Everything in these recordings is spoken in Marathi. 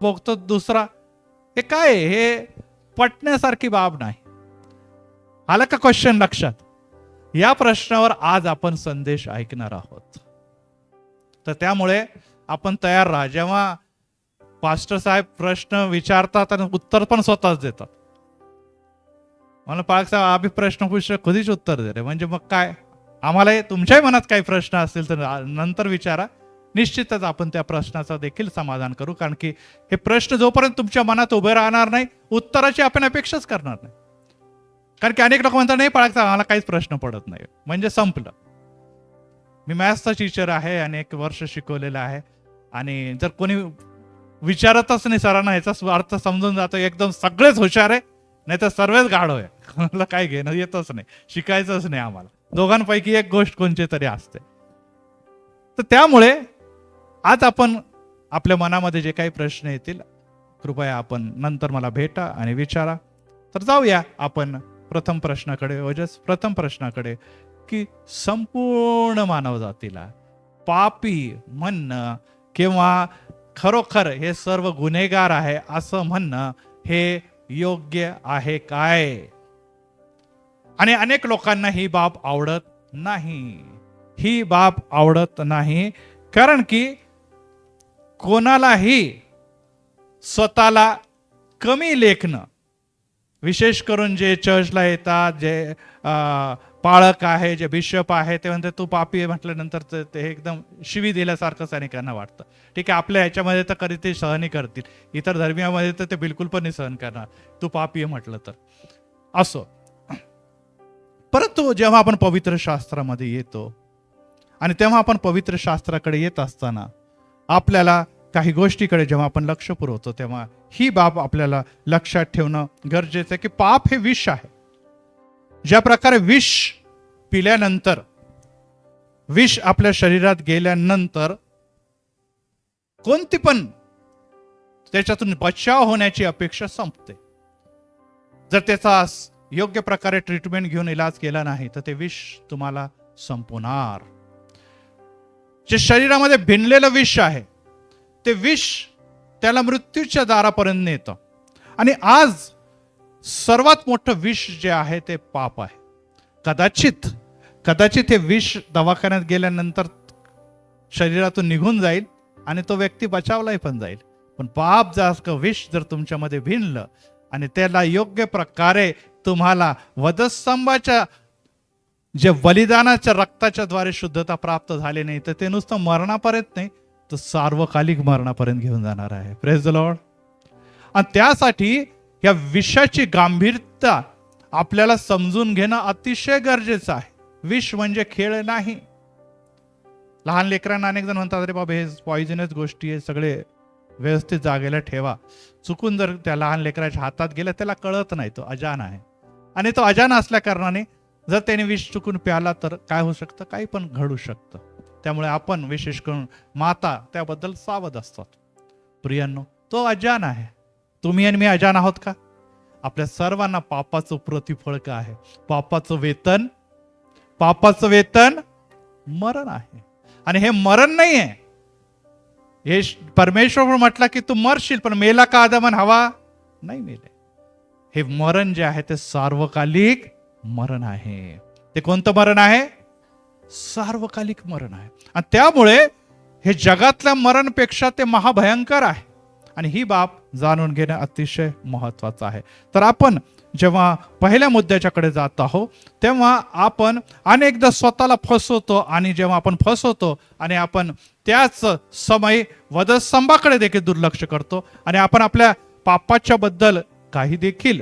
बघतो दुसरा. हे काय आहे? हे पटण्यासारखी बाब नाही. आला का क्वेश्चन लक्षात? या प्रश्नावर आज आपण संदेश ऐकणार आहोत. तर त्यामुळे आपण तयार राहा. जेव्हा पास्टर साहेब प्रश्न विचारतात आणि उत्तर पण स्वतःच देतात. मला पाळक साहेब आम्ही प्रश्न पूछले कधीच उत्तर दे रे. म्हणजे मग काय, आम्हाला तुमच्याही मनात काही प्रश्न असतील तर नंतर विचारा. निश्चितच आपण त्या प्रश्नाचं देखील समाधान करू. कारण की हे प्रश्न जोपर्यंत तुमच्या मनात उभे राहणार नाही, उत्तराची आपण अपेक्षाच करणार नाही. कारण की अनेक लोक म्हणतात नाही पाळक साहेब आम्हाला काहीच प्रश्न पडत नाही, म्हणजे संपलं. मी मॅथ्सचा टीचर आहे आणि 1 वर्ष शिकवलेला आहे. आणि जर कोणी विचारतच नाही सरांना, ह्याचा अर्थ समजून जातो एकदम सगळेच हुशार आहे, नाही तर सर्वच गाढव आहे. कोणाला काय घेणं येतच नाही, शिकायचंच नाही आम्हाला. दोघांपैकी एक गोष्ट कोणची तरी असते. तर त्यामुळे आज आपण आपल्या मनामध्ये जे काही प्रश्न येतील कृपया आपण नंतर मला भेटा आणि विचारा. तर जाऊया आपण प्रथम प्रश्नाकडे. प्रथम प्रश्नाकडे की संपूर्ण मानवजातीला पापी म्हणणं किंवा खरोखर हे सर्व गुन्हेगार आहे असं म्हणणं हे योग्य आहे काय? आणि अनेक लोकांना ही बाब आवडत नाही. ही बाब आवडत नाही कारण की कोणालाही स्वतःला कमी लेखणं, विशेष करून जे चर्चला येतात, जे पाळक आहे, जे बिशप आहे, ते म्हणतात तू पापी म्हटल्यानंतर ते एकदम शिवी दिल्यासारखंच अनेकांना वाटतं. ठीक आहे, आपल्या ह्याच्यामध्ये तर कधी ते सहनही करतील, इतर धर्मियामध्ये तर ते बिलकुल पण नाही सहन करणार तू पापी म्हटलं तर. असो, परंतु जेव्हा आपण पवित्र शास्त्रामध्ये येतो आणि तेव्हा आपण पवित्र शास्त्राकडे येत असताना आपल्याला काही गोष्टीकडे जेव्हा आपण लक्ष पुरवतो तेव्हा ही बाब आपल्याला लक्षात ठेवणं गरजेचं आहे की पाप हे विष आहे. ज्या प्रकारे विष पिल्यानंतर, विष आपल्या शरीरात गेल्यानंतर कोणती पण त्याच्यातून बचाव होण्याची अपेक्षा संपते. जर त्याचा योग्य प्रकारे ट्रीटमेंट घेऊन इलाज केला नाही तर ते विष तुम्हाला संपवणार. जे शरीरामध्ये भिनलेलं विष आहे ते विष त्याला मृत्यूच्या दारापर्यंत नेतं. आणि आज सर्वात मोठं विष जे आहे ते पाप आहे. कदाचित हे विष दवाखान्यात गेल्यानंतर शरीरातून निघून जाईल आणि तो व्यक्ती बचावलाही पण जाईल. पण पाप जास्त विष जर तुमच्यामध्ये भिनलं आणि त्याला योग्य प्रकारे तुम्हाला वधस्तंभाच्या जे बलिदानाच्या रक्ताच्या द्वारे शुद्धता प्राप्त झाली नाही तर ते नुसतं मरणापर्यंत नाही तर सार्वकालिक मरणापर्यंत घेऊन जाणार आहे. Praise the Lord. आणि त्यासाठी या विषयाची गांभीर्यता आपल्याला समजून घेणं अतिशय गरजेचं आहे. विष म्हणजे खेळ नाही. लहान लेकरांना अनेक जण म्हणतात अरे बाबा हे पॉइझनस गोष्टी आहे, सगळे व्यवस्थित जागेला ठेवा. चुकून जर त्या लहान लेकराच्या हातात गेलं त्याला कळत नाही, तो अजान आहे. आणि तो अजान असल्या कारणाने जर त्याने विष चुकून प्याला तर काय होऊ शकतं, काही पण घडू शकतं. त्यामुळे आपण विशेष करून माता त्याबद्दल सावध असतात. प्रियांनो, तो अजान आहे. तुम्ही आणि मी अजान आहोत का? आपल्या सर्वांना पापाचं प्रतिफळ काय आहे? पापाचं वेतन मरण आहे. आणि हे मरण नाही आहे. हे परमेश्वर म्हटला की तू मरशील, पण मेला का आदमन हवा? नाही मेले. हे मरण जे आहे ते सार्वकालिक मरण आहे. ते कोणतं मरण आहे? सार्वकालिक मरण आहे. आणि त्यामुळे हे जगातल्या मरणपेक्षा ते महाभयंकर आहे. आणि ही बाब जाणून घेणं अतिशय महत्वाचं आहे. तर आपण जेव्हा पहिल्या मुद्द्याच्याकडे जात आहोत तेव्हा आपण अनेकदा स्वतःला फसवतो. आणि जेव्हा आपण फसवतो आणि आपण त्याच समय वधस्तंभाकडे देखील दुर्लक्ष करतो आणि आपण आपल्या पापाच्या बद्दल काही देखील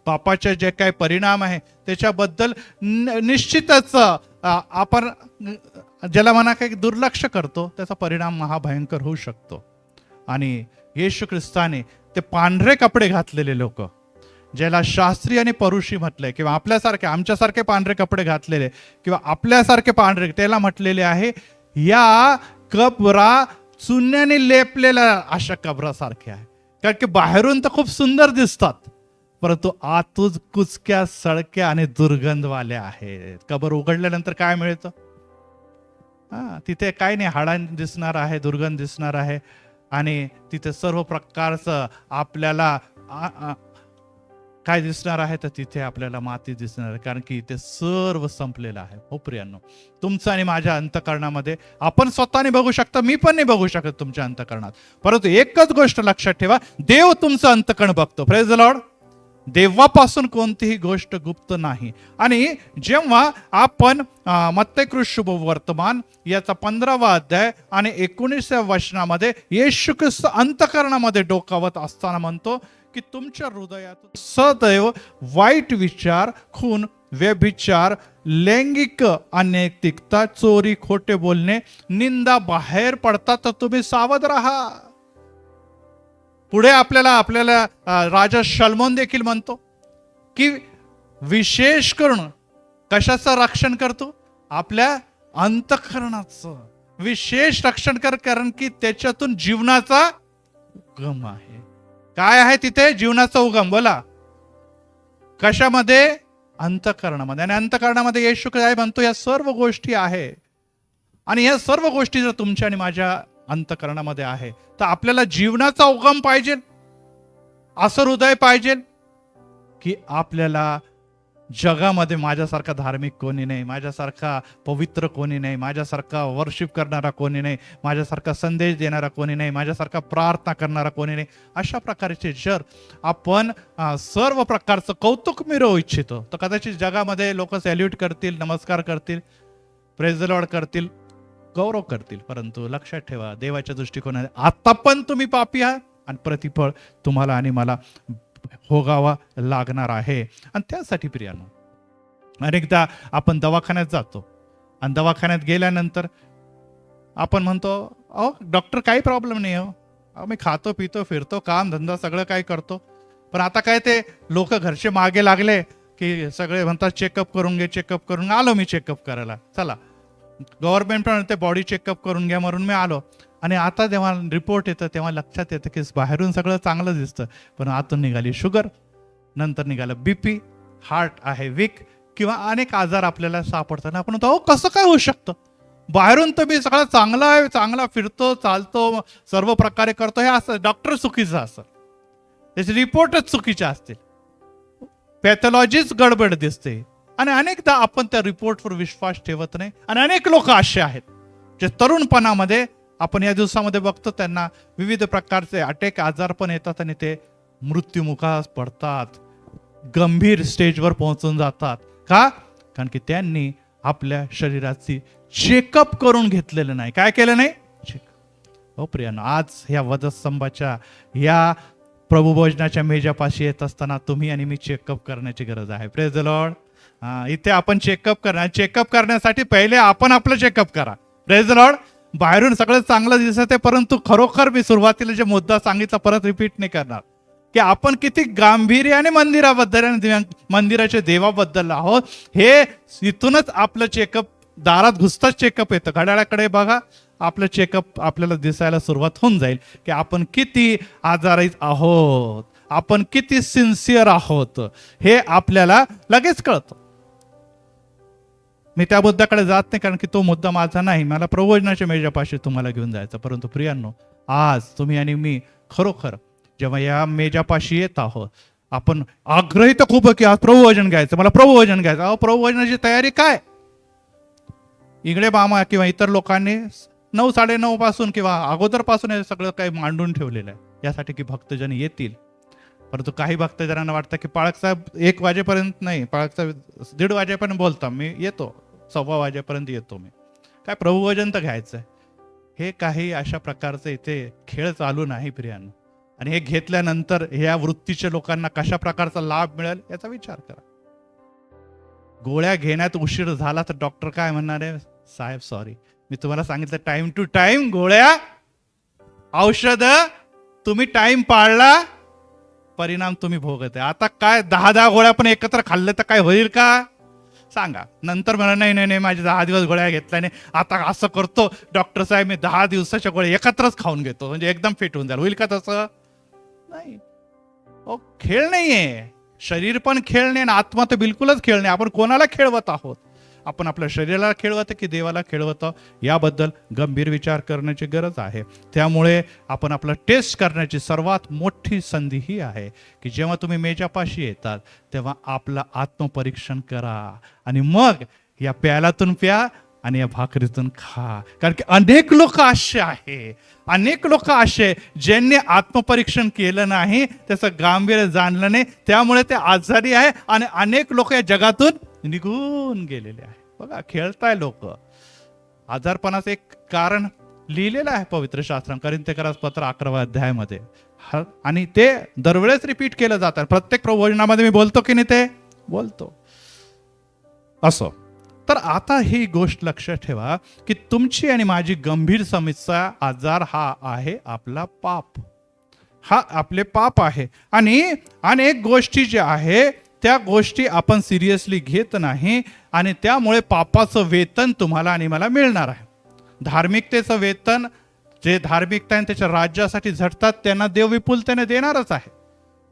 पापाचे जे काही परिणाम आहे त्याच्याबद्दल निश्चितच आपण ज्याला म्हणा काही दुर्लक्ष करतो, त्याचा परिणाम महाभयंकर होऊ शकतो. आणि येशू ख्रिस्ताने ते पांढरे कपडे घातलेले लोक, ज्याला शास्त्री आणि परुषी म्हटलंय, किंवा आपल्यासारखे आमच्यासारखे पांढरे कपडे घातलेले किंवा आपल्यासारखे पांढरे, त्याला म्हटलेले आहे या कबरा चुन्याने लेपलेल्या अशा कबरासारख्या आहे. कारण की बाहेरून तर खूप सुंदर दिसतात परंतु आतून कुचक्या, सळक्या आणि दुर्गंधवाल्या आहेत. कबर उघडल्यानंतर काय मिळतं? तिथे काय नाही, हाडां दिसणार आहे, दुर्गंध दिसणार आहे, आणि तिथे सर्व प्रकारचं आपल्याला काय दिसणार आहे, तर तिथे आपल्याला माती दिसणार आहे, कारण की इथे सर्व संपलेलं आहे. हो प्रियांनो, तुमचं आणि माझ्या अंतःकरणामध्ये आपण स्वतःने बघू शकता, मी पण नाही बघू शकत तुमच्या अंतःकरणात, परंतु एकच गोष्ट लक्षात ठेवा, देव तुमचं अंतःकरण बघतो. Praise the Lord. देवापासून कोणतीही गोष्ट गुप्त नाही. आणि जेव्हा आपण मत्तई शुभवर्तमान याचा 15वा अध्याय आणि 19व्या वचनामध्ये येशू ख्रिस्त अंतःकरणामध्ये डोकावत असताना म्हणतो की तुमच्या हृदयात सदैव वाईट विचार, खून, व्यभिचार, लैंगिक अनैतिकता, चोरी, खोटे बोलणे, निंदा बाहेर पडतात, तर तुम्ही सावध राहा. पुढे आपल्याला राजा शलोमोन देखील म्हणतो की विशेष करून कशाचं रक्षण करतो? आपल्या अंतःकरणाचं विशेष रक्षण कर, कारण की त्याच्यातून जीवनाचा उगम आहे. काय आहे तिथे जीवनाचा उगम? बोला. कशामध्ये? अंतःकरणामध्ये. आणि अंतःकरणामध्ये येशू काय म्हणतो? या सर्व गोष्टी आहे. आणि या सर्व गोष्टी जर तुमच्या आणि माझ्या अंतःकरणामध्ये आहे, तर आपल्याला जीवनाचा उगम पाहिजे, असं हृदय पाहिजे की आपल्याला जगामध्ये माझ्यासारखा धार्मिक कोणी नाही, माझ्यासारखा पवित्र कोणी नाही, माझ्यासारखा वर्शिप करणारा कोणी नाही, माझ्यासारखा संदेश देणारा कोणी नाही, माझ्यासारखा प्रार्थना करणारा कोणी नाही. अशा प्रकारचे जर आपण सर्व प्रकारचं कौतुक मिळवू इच्छितो, तर कदाचित जगामध्ये लोक सॅल्यूट करतील, नमस्कार करतील, प्रेज द लॉर्ड करतील, गौरव करतील, परंतु लक्षात ठेवा, देवाच्या दृष्टिकोनाने आता पण तुम्ही पापी आहात आणि प्रतिफळ तुम्हाला आणि मला भोगावा लागणार आहे. आणि त्यासाठी प्रियानो, अनेकदा आपण दवाखान्यात जातो आणि दवाखान्यात गेल्यानंतर आपण म्हणतो, अहो डॉक्टर काही प्रॉब्लेम नाही, हो मी खातो पितो फिरतो, काम धंदा सगळं काय करतो. पण आता काय ते लोक घरचे मागे लागले की सगळे म्हणतात चेकअप करून घे, चेकअप करून. आलो मी चेकअप करायला, चला गव्हर्नमेंट पण म्हणते बॉडी चेकअप करून घ्या, म्हणून मी आलो. आणि आता जेव्हा रिपोर्ट येतं तेव्हा लक्षात येतं की बाहेरून सगळं चांगलं दिसतं, पण आतून निघाली शुगर, नंतर निघालं बीपी, हार्ट आहे वीक, किंवा अनेक आजार आपल्याला सापडतात. आपण म्हणतो, अहो कसं काय होऊ शकतं? बाहेरून तर मी सगळं चांगला आहे, चांगला फिरतो, चालतो, सर्व प्रकारे करतो, हे असं डॉक्टर चुकीचं असतं, त्याचे रिपोर्टच चुकीचे असतील, पॅथॉलॉजीच गडबड दिसते. आणि अनेकदा आपण त्या रिपोर्टवर विश्वास ठेवत नाही. आणि अनेक लोक असे आहेत जे तरुणपणामध्ये आपण या दिवसामध्ये बघतो, त्यांना विविध प्रकारचे अटॅक आजार पण येतात आणि ते मृत्युमुखास पडतात, गंभीर स्टेजवर पोहोचून जातात. का? कारण की त्यांनी आपल्या शरीराची चेकअप करून घेतलेलं नाही. काय केलं नाही? चेकअप. हो प्रियानो, आज ह्या वधस्तंभाच्या या प्रभुभोजनाच्या मेजापाशी येत असताना तुम्ही आणि मी चेकअप करण्याची गरज आहे. Praise the Lord. इथे आपण चेकअप करणार. चेकअप करण्यासाठी पहिले आपण आपलं चेकअप करा. Praise the Lord. बाहेरून सगळं चांगलं दिसत आहे, परंतु खरोखर मी सुरुवातीला जे मुद्दा सांगितला परत रिपीट नाही करणार, की आपण किती गांभीर्याने मंदिराबद्दल आणि मंदिराच्या देवाबद्दल आहोत. हे इथूनच आपलं चेकअप, दारात घुसताच चेकअप येतं. घड्याळाकडे बघा, आपलं चेकअप आपल्याला दिसायला सुरुवात होऊन जाईल की आपण किती आजारी आहोत, आपण किती सिन्सिअर आहोत, हे आपल्याला लगेच कळतं. मी त्या मुद्द्याकडे जात नाही, कारण की तो मुद्दा माझा नाही. मला प्रभुवचनाच्या मेजापाशी तुम्हाला घेऊन जायचं. परंतु प्रियांनो, आज तुम्ही आणि मी खरोखर जेव्हा या मेजापाशी येत आहोत, आपण आग्रही तर खूप की आज प्रभुवचन घ्यायचं, मला प्रभुवचन घ्यायचं. अहो, प्रभुवचनाची तयारी काय? इकडे मामा किंवा इतर लोकांनी 9-9:30 पासून किंवा अगोदर पासून हे सगळं काही मांडून ठेवलेलं आहे, यासाठी की भक्तजन येतील. परंतु काही भक्तजनांना वाटतं की पाळक साहेब 1 वाजेपर्यंत नाही, पाळक साहेब 1:30 वाजेपर्यंत बोलता, मी येतो 1:15 वाजेपर्यंत येतो. मी काय प्रभुवचन तर घ्यायचंय. हे काही अशा प्रकारचे इथे खेळ चालू नाही प्रियांनो. आणि हे घेतल्यानंतर ह्या वृत्तीच्या लोकांना कशा प्रकारचा लाभ मिळेल याचा विचार करा. गोळ्या घेण्यात उशीर झाला तर डॉक्टर काय म्हणणार आहे? साहेब सॉरी, मी तुम्हाला सांगितलं टाइम टू टाइम गोळ्या औषध तुम्ही टाइम पाळला, परिणाम तुम्ही भोगत आहे. आता काय 10 गोळ्या पण एकत्र खाल्ले तर काय होईल का? सांगा. नंतर म्हणा नाही नाही नाही, माझे 10 दिवस गोळ्या घेतल्याने आता असं करतो डॉक्टर साहेब, मी 10 दिवसाच्या गोळ्या एकत्रच खाऊन घेतो, म्हणजे एकदम फिट होऊन जाईल. होईल का तसं? नाही. खेळ नाहीये. शरीर पण खेळ नाही आणि आत्मा तर बिलकुलच खेळ नाही. आपण कोणाला खेळवत आहोत? आपण आपल्या शरीराला खेळवतं की देवाला खेळवतं, याबद्दल गंभीर विचार करण्याची गरज आहे. त्यामुळे आपण आपलं टेस्ट करण्याची सर्वात मोठी संधी ही आहे की जेव्हा तुम्ही मेजापाशी येतात तेव्हा आपलं आत्मपरीक्षण करा आणि मग या प्यालातून प्या आणि या भाकरीतून खा. कारण की अनेक लोक असे आहे ज्यांनी आत्मपरीक्षण केलं नाही, त्याचं गांभीर्य जाणलं नाही, त्यामुळे ते आजारी आहे आणि अनेक लोक या जगातून निघून गेलेले आहे. बघा, खेळताय लोक. आजारपणाचं एक कारण लिहिलेलं आहे पवित्र शास्त्रात, कोरिन्थीकर पत्र 11व्या अध्यायामध्ये, आणि ते दरवेळेस रिपीट केलं जातं. प्रत्येक प्रवचनामध्ये मी बोलतो की नाही, ते बोलतो असो. तर आता ही गोष्ट लक्षात ठेवा की तुमची आणि माझी गंभीर समस्या, आजार हा आहे आपला पाप. हा आपले पाप आहे आणि अनेक गोष्टी ज्या आहे त्या गोष्टी आपण सिरियसली घेत नाही आणि त्यामुळे पापाचं वेतन तुम्हाला आणि मला मिळणार आहे. धार्मिकतेचं वेतन, जे धार्मिकता आणि त्याच्या राज्यासाठी झटतात त्यांना देव विपुलतेने देणारच आहे.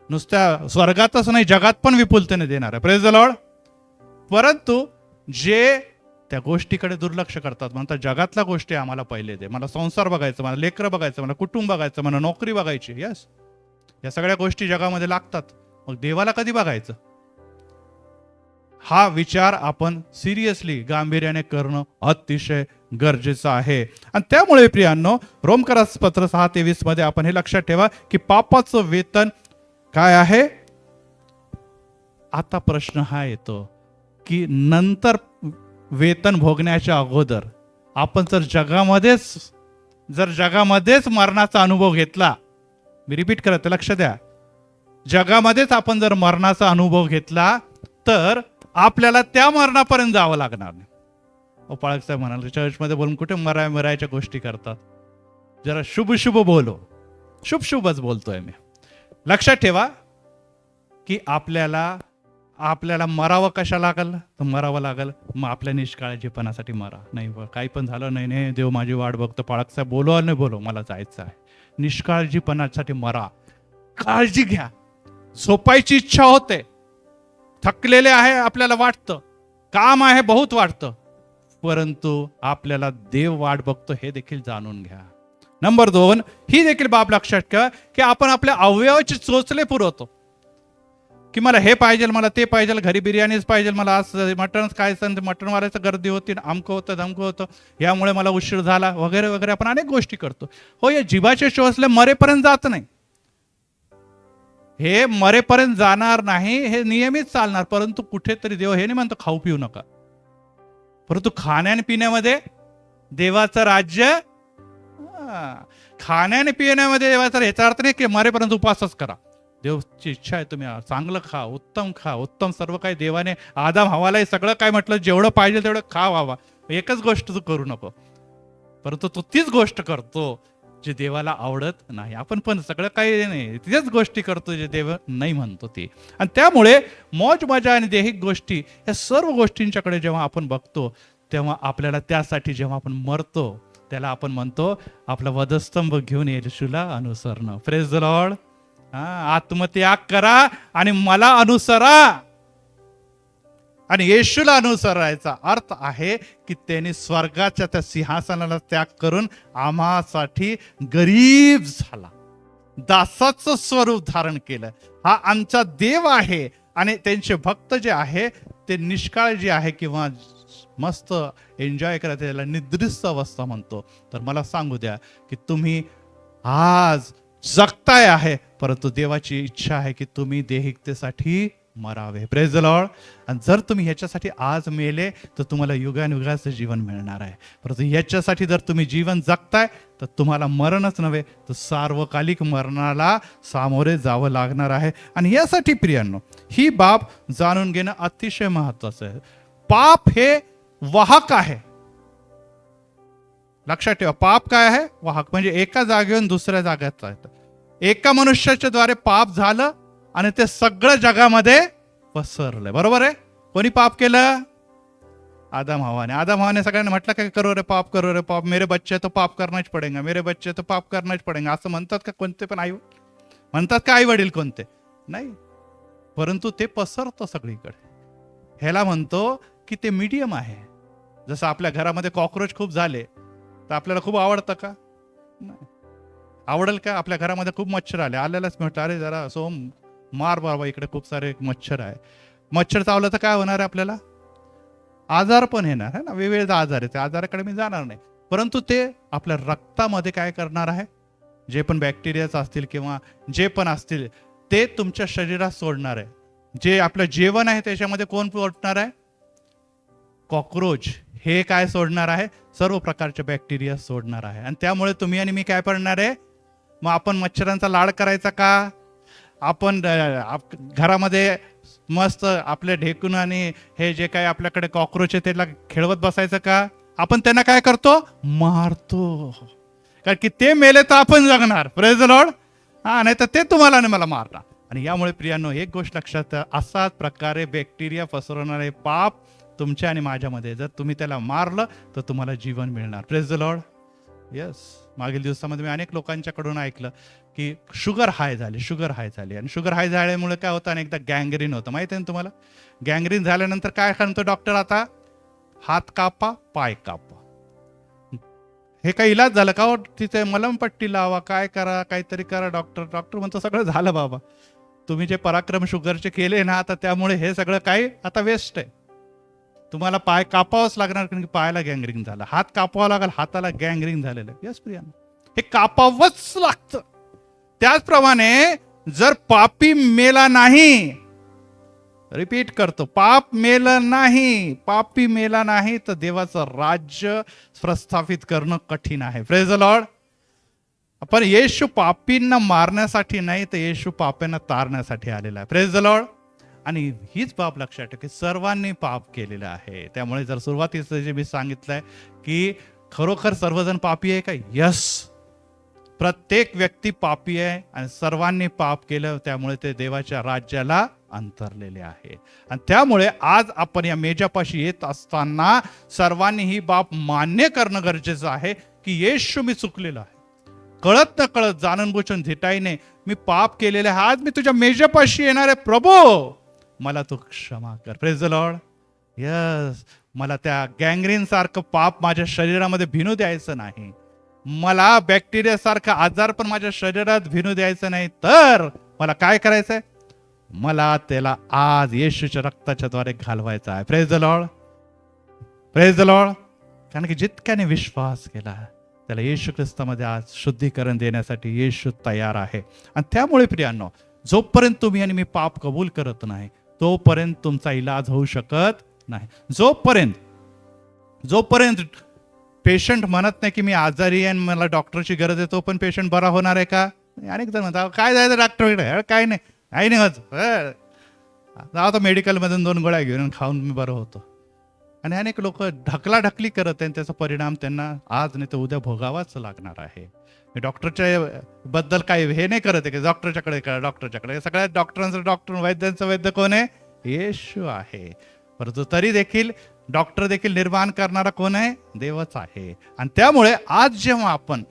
नुसत्या स्वर्गातच नाही, जगात पण विपुलतेने देणार आहे. Praise the Lord. परंतु जे त्या गोष्टीकडे दुर्लक्ष करतात, म्हणतात जगातल्या गोष्टी आम्हाला पहिले दे, मला संसार बघायचं, मला लेकरं बघायचं, मला कुटुंब बघायचं, मला नोकरी बघायची. यस, या सगळ्या गोष्टी जगामध्ये लागतात, मग देवाला कधी बघायचं? हा विचार आपण सिरियसली गांभीर्याने करणं अतिशय गरजेचं आहे. आणि त्यामुळे प्रियांनो, रोमकरास पत्र 6:23 मध्ये आपण हे लक्षात ठेवा की पापाचं वेतन काय आहे. आता प्रश्न हा येतो की नंतर वेतन भोगण्याच्या अगोदर आपण जर जगामध्येच मरणाचा अनुभव घेतला, मी रिपीट करत, लक्ष द्या, जगामध्येच आपण जर मरणाचा अनुभव घेतला तर आपल्याला त्या मरणापर्यंत जावं लागणार नाही. पाळक साहेब म्हणाले चर्चमध्ये बोलून कुठे मरायच्या गोष्टी करतात, जरा शुभ शुभ बोलो. शुभच बोलतोय मी. लक्षात ठेवा की आपल्याला मरावं कशा लागल, तर मरावं लागल मग आपल्या निष्काळजीपणासाठी मरा. नाही काही पण झालं नाही, देव माझी वाट बघतो, पाळक साहेब बोलो नाही बोलो, मला जायचं आहे. निष्काळजीपणासाठी मरा. काळजी घ्या. झोपायची इच्छा होते, थकलेले आहे आपल्याला वाटतं, काम आहे बहुत वाटतं, परंतु आपल्याला देव वाट बघतो हे देखील जाणून घ्या. नंबर 2, ही देखील बाब लक्षात ठेवा की आपण आपल्या अवयवाचे चोचले पुरवतो की मला हे पाहिजे, मला ते पाहिजे, घरी बिर्याणीच पाहिजे, मला आज मटण खायचं, मटण मारायचं गर्दी होती, अमकं होतं धमकं होतं, यामुळे मला उशीर झाला वगैरे वगैरे. आपण अनेक गोष्टी करतो. हो, या जिभाचे चोचले मरेपर्यंत जात नाही, हे मरेपर्यंत जाणार नाही, हे नियमित चालणार. परंतु कुठेतरी देव हे नाही म्हणतो खाऊ पिऊ नका, परंतु खाण्या पिण्यामध्ये देवाचं राज्य, खाण्याने पिण्यामध्ये देवाचं, याचा अर्थ नाही की मरेपर्यंत उपवासच करा. देवची इच्छा आहे तुम्ही चांगलं खा, उत्तम सर्व काही देवाने आदाम हवालाही सगळं काय म्हटलं, जेवढं पाहिजे तेवढं खा व्हावा, एकच गोष्ट तू करू नको. परंतु तू तीच गोष्ट करतो जे देवाला आवडत नाही. आपण पण सगळं काही नाही, तिथेच गोष्टी करतो जे देव नाही म्हणतो ते. आणि त्यामुळे मौज मजा आणि दैहिक गोष्टी या सर्व गोष्टींच्याकडे जेव्हा आपण बघतो तेव्हा आपल्याला त्यासाठी जेव्हा आपण मरतो त्याला आपण म्हणतो आपला वधस्तंभ घेऊन येशूला अनुसरणं. Praise the Lord. आत्मत्याग करा आणि मला अनुसरा. आणि येशूला अनुसरायचा अर्थ आहे की त्याने स्वर्गाच्या त्या सिंहासनाला त्याग करून आम्हासाठी गरीब झाला, दासाचं स्वरूप धारण केलं. हा आमचा देव आहे आणि त्यांचे भक्त जे आहे ते निष्काळजी आहे किंवा मस्त एन्जॉय करत, त्याला निद्रिस्त अवस्था म्हणतो. तर मला सांगू द्या की तुम्ही आज जगताय आहे, परंतु देवाची इच्छा आहे की तुम्ही देहिकतेसाठी मरावे. Praise the Lord. आणि जर तुम्ही ह्याच्यासाठी आज मेले तर तुम्हाला युगानुगाचं जीवन मिळणार आहे. परंतु ह्याच्यासाठी जर तुम्ही जीवन जगताय तर तुम्हाला मरणच नव्हे तर सार्वकालिक मरणाला सामोरे जावं लागणार आहे. आणि यासाठी प्रियांनो ही बाब जाणून घेणं अतिशय महत्वाचं आहे. पाप हे वाहक आहे. लक्षात ठेवा, पाप काय आहे? वाहक. म्हणजे एका जागेवरून दुसऱ्या जागेत जायचं. एका मनुष्याच्या द्वारे पाप झालं आणि ते सगळं जगामध्ये पसरलंय. बरोबर आहे. कोणी पाप केलं? आदम हवाने सगळ्यांना म्हटलं काय, करो रे पाप, मेरे बच्चे तो पाप करनाच पडेगा, मेरे बच्चे तो पाप करनाच पडेगा. असं म्हणतात का कोणते पण आई? म्हणतात का आई वडील कोणते? नाही. परंतु ते पसरतं सगळीकडे. ह्याला म्हणतो की ते मीडियम आहे. जसं आपल्या घरामध्ये कॉक्रोच खूप झाले तर आपल्याला खूप आवडतं का? नाही. आवडेल का? आपल्या घरामध्ये खूप मच्छर आलेलाच म्हटलं अरे जरा सोम मार बाबा, इकडे खूप सारे मच्छर आहे. मच्छर चावलं तर काय होणार आहे आपल्याला? आजार पण येणार आहे ना, वेगवेगळे आजार आहे. त्या आजाराकडे मी जाणार नाही, परंतु ते आपल्या रक्तामध्ये काय करणार आहे, जे पण बॅक्टेरियाज असतील किंवा जे पण असतील ते तुमच्या शरीरात सोडणार आहे. जे आपलं जेवण आहे त्याच्यामध्ये कोण सोडणार आहे? कॉक्रोच. हे काय सोडणार आहे? सर्व प्रकारचे बॅक्टेरिया सोडणार आहे. आणि त्यामुळे तुम्ही आणि मी काय पडणार आहे? मग आपण मच्छरांचा लाड करायचा का? आपण घरामध्ये मस्त आपले ढेकून आणि हे जे काही आपल्याकडे कॉक्रोच आहे त्याला खेळवत बसायचं का? आपण त्यांना काय करतो? मारतो. कारण की ते मेले तर आपण जगणार. Praise the Lord. हा, नाही तर ते तुम्हाला आणि मला मारणार. आणि यामुळे प्रियांनो एक गोष्ट लक्षात, असाच प्रकारे बॅक्टेरिया पसरवणारे पाप तुमच्या आणि माझ्यामध्ये, जर तुम्ही त्याला मारलं तर तुम्हाला जीवन मिळणार. Praise the Lord. येस. मागील दिवसामध्ये मी अनेक लोकांच्याकडून ऐकलं की शुगर हाय झाली, शुगर हाय झाली. आणि शुगर हाय झाल्यामुळे काय होतं, अनेकदा गँग्रीन होतं. माहिती आहे ना तुम्हाला? गँग्रीन झाल्यानंतर काय सांगतो डॉक्टर? आता हात कापा, पाय कापा. हे काही इलाज झालं का? तिथे मलमपट्टी लावा, काय करा, काहीतरी करा. डॉक्टर म्हणतो सगळं झालं बाबा, तुम्ही जे पराक्रम शुगरचे केले ना, आता त्यामुळे हे सगळं काही आता वेस्ट आहे. तुम्हाला पाय कापावंच लागणार, कारण की पायाला गँग्रीन झालं. हात कापावा लागेल, हाताला गँग्रीन झालेलं. यस प्रिया, हे कापावंच लागतं. त्याचप्रमाणे जर पापी मेला नाही, रिपीट करतो, पाप मेलं नाही, पापी मेला नाही, तर देवाचं राज्य प्रस्थापित करणं कठीण आहे. Praise the Lord. पण येशू पापींना मारण्यासाठी नाही, तर येशू पाप्यांना तारण्यासाठी आलेला आहे. Praise the Lord. आणि हीच बाब लक्षात ठेवा की सर्वांनी पाप केलेलं आहे. त्यामुळे जर सुरुवातीच जे मी सांगितलंय की खरोखर सर्वजण पापी आहे का? यस, प्रत्येक व्यक्ती पापी आहे आणि सर्वांनी पाप केलं, त्यामुळे ते देवाच्या राज्याला अंतरलेले आहे. आणि त्यामुळे आज आपण या मेजापाशी येत असताना सर्वांनी ही बाब मान्य करणं गरजेचं आहे की येशू, मी चुकलेलो आहे, कळत न कळत, जाणून बुजून धिटाईने मी पाप केलेले आहे. आज मी तुझ्या मेजापाशी येणार आहे, प्रभू मला तू क्षमा कर. Praise the Lord. यस, मला त्या गँग्रीन सारखं पाप माझ्या शरीरामध्ये भिनू द्यायचं नाही. मला बॅक्टेरिया सारखा आजार पण माझ्या शरीरात भिनू द्यायचं नाही. तर मला काय करायचंय? मला त्याला आज येशूच्या रक्ताच्या द्वारे घालवायचा आहे. Praise the Lord. Praise the Lord. कारण की जितक्याने विश्वास केला त्याला येशू ख्रिस्तामध्ये आज शुद्धीकरण देण्यासाठी येशू तयार आहे. आणि त्यामुळे प्रियांनो, जोपर्यंत तुम्ही आणि मी पाप कबूल करत नाही तोपर्यंत तुमचा इलाज होऊ शकत नाही. जोपर्यंत पेशंट म्हणत नाही की मी आजारी आहे आणि मला डॉक्टरची गरज आहे, तो पण पेशंट बरा होणार आहे का? अनेक जण म्हणतात काय जायचं डॉक्टरकडे, काय नाही, काही नाही होत, जाऊ तर मेडिकलमधून 2 गोळ्या घेऊन खाऊन मी बरं होतो. आणि अनेक लोक ढकलाढकली करत आहे, त्याचा परिणाम त्यांना आज नाही तर उद्या भोगावाच लागणार आहे. डॉक्टरच्या बद्दल काही हे नाही करत आहे की डॉक्टरच्याकडे करा, डॉक्टरच्याकडे. सगळ्यात डॉक्टरांचं डॉक्टर, वैद्यांचं वैद्य कोण आहे? येशू आहे. परंतु तरी देखील डॉक्टर देखील निर्माण करणारा कोण आहे? देवच आहे. आणि त्यामुळे आज जेव्हा आपण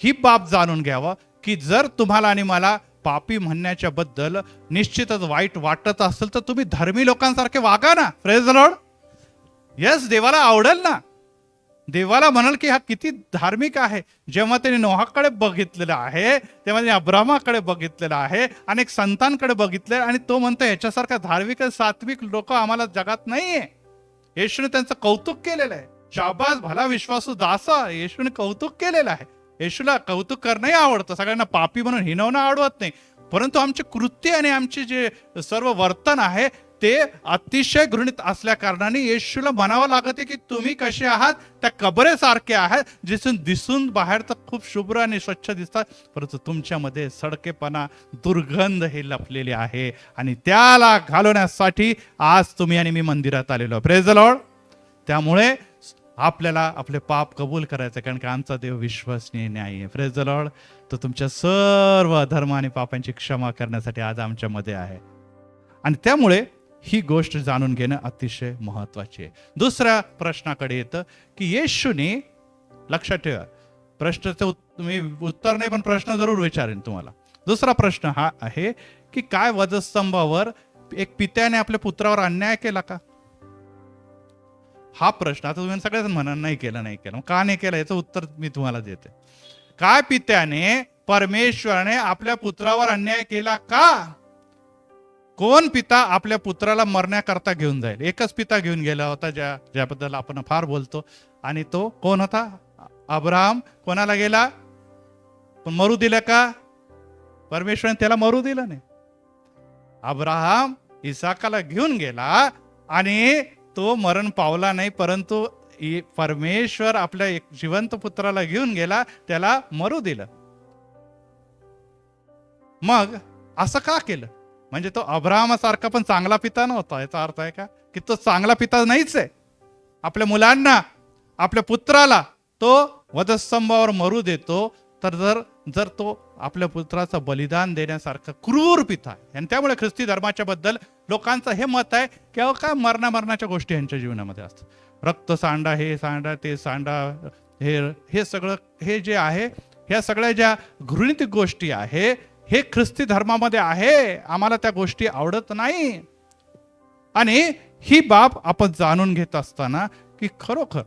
ही बाब जाणून घ्यावं की जर तुम्हाला आणि मला पापी म्हणण्याच्या बद्दल निश्चितच वाईट वाटत असेल तर तुम्ही धर्मी लोकांसारखे वागा ना. Praise the Lord. यस, देवाला आवडेल ना. देवाला म्हणाल की हा किती धार्मिक आहे. जेव्हा त्याने नोहाकडे बघितलेलं आहे, तेव्हा त्याने अब्रामाकडे बघितलेलं आहे, अनेक संतांकडे बघितले, आणि तो म्हणतो याच्यासारखा धार्मिक सात्विक लोक आम्हाला जगात नाहीये. येशूने त्यांचं कौतुक केलेलं आहे. शाबास, भला विश्वासू दासा, येशूने कौतुक केलेलं आहे. येशूला कौतुक करणंही आवडतं. सगळ्यांना पापी म्हणून हिनवणं आवडत नाही. परंतु आमचे कृत्य आणि आमचे जे सर्व वर्तन आहे ते अतिशय घृणित असल्या कारणाने येशूला म्हणावं लागत आहे की तुम्ही कसे आहात? त्या कबरेसारखे आहात, जिथून दिसून बाहेर तर खूप शुभ्र आणि स्वच्छ दिसतात, परंतु तुमच्यामध्ये सडकेपणा, दुर्गंध हे लपलेले आहे. आणि त्याला घालवण्यासाठी आज तुम्ही आणि मी मंदिरात आलेलो. Praise the Lord. त्यामुळे आपल्याला आपले पाप कबूल करायचं, कारण की आमचा देव विश्वसनीय न्यायी आहे. Praise the Lord. तो तुमच्या सर्व धर्म आणि पापांची क्षमा करण्यासाठी आज आमच्यामध्ये आहे. आणि त्यामुळे ही गोष्ट जाणून घेणं अतिशय महत्वाची आहे. दुसऱ्या प्रश्नाकडे येतं की येशूने, लक्षात ठेवा, प्रश्नाचं तुम्ही उत्तर नाही पण प्रश्न जरूर विचारेन तुम्हाला. दुसरा प्रश्न हा आहे की काय वधस्तंभावर एक पित्याने आपल्या पुत्रावर अन्याय केला का? हा प्रश्न आता तुम्ही सगळ्याच म्हणा नाही केलं नाही केलं, का नाही केलं याचं उत्तर मी तुम्हाला देते. काय पित्याने परमेश्वराने आपल्या पुत्रावर अन्याय केला का? कोण पिता आपल्या पुत्राला मरण्याकरता घेऊन जाईल? एकच पिता घेऊन गेला होता ज्याबद्दल आपण फार बोलतो, आणि तो कोण होता? अब्राहम. कोणाला गेला? पण मरू दिलं का? परमेश्वराने त्याला मरू दिलं नाही. अब्राहम इसाकाला घेऊन गेला आणि तो मरण पावला नाही, परंतु परमेश्वर आपल्या एक जिवंत पुत्राला घेऊन गेला, त्याला मरू दिलं. मग असं का केलं? म्हणजे तो अब्राहमासारखा पण चांगला पिता नव्हता, याचा अर्थ आहे का की तो चांगला पिता नाहीच आहे? आपल्या मुलांना, आपल्या पुत्राला तो वधस्तंभावर मरू देतो, तर जर तो आपल्या पुत्राचं बलिदान देण्यासारखा क्रूर पिता आहे. आणि त्यामुळे ख्रिस्ती धर्माच्या बद्दल लोकांचं हे मत आहे की अहो काय मरणाच्या गोष्टी यांच्या जीवनामध्ये असतात. रक्त सांडा, हे सांडा, ते सांडा, हे सगळं हे जे आहे, ह्या सगळ्या ज्या घृणित गोष्टी आहे, हे ख्रिस्ती धर्मामध्ये आहे. आम्हाला त्या गोष्टी आवडत नाही. आणि ही बाब आपण जाणून घेत असताना की खरोखर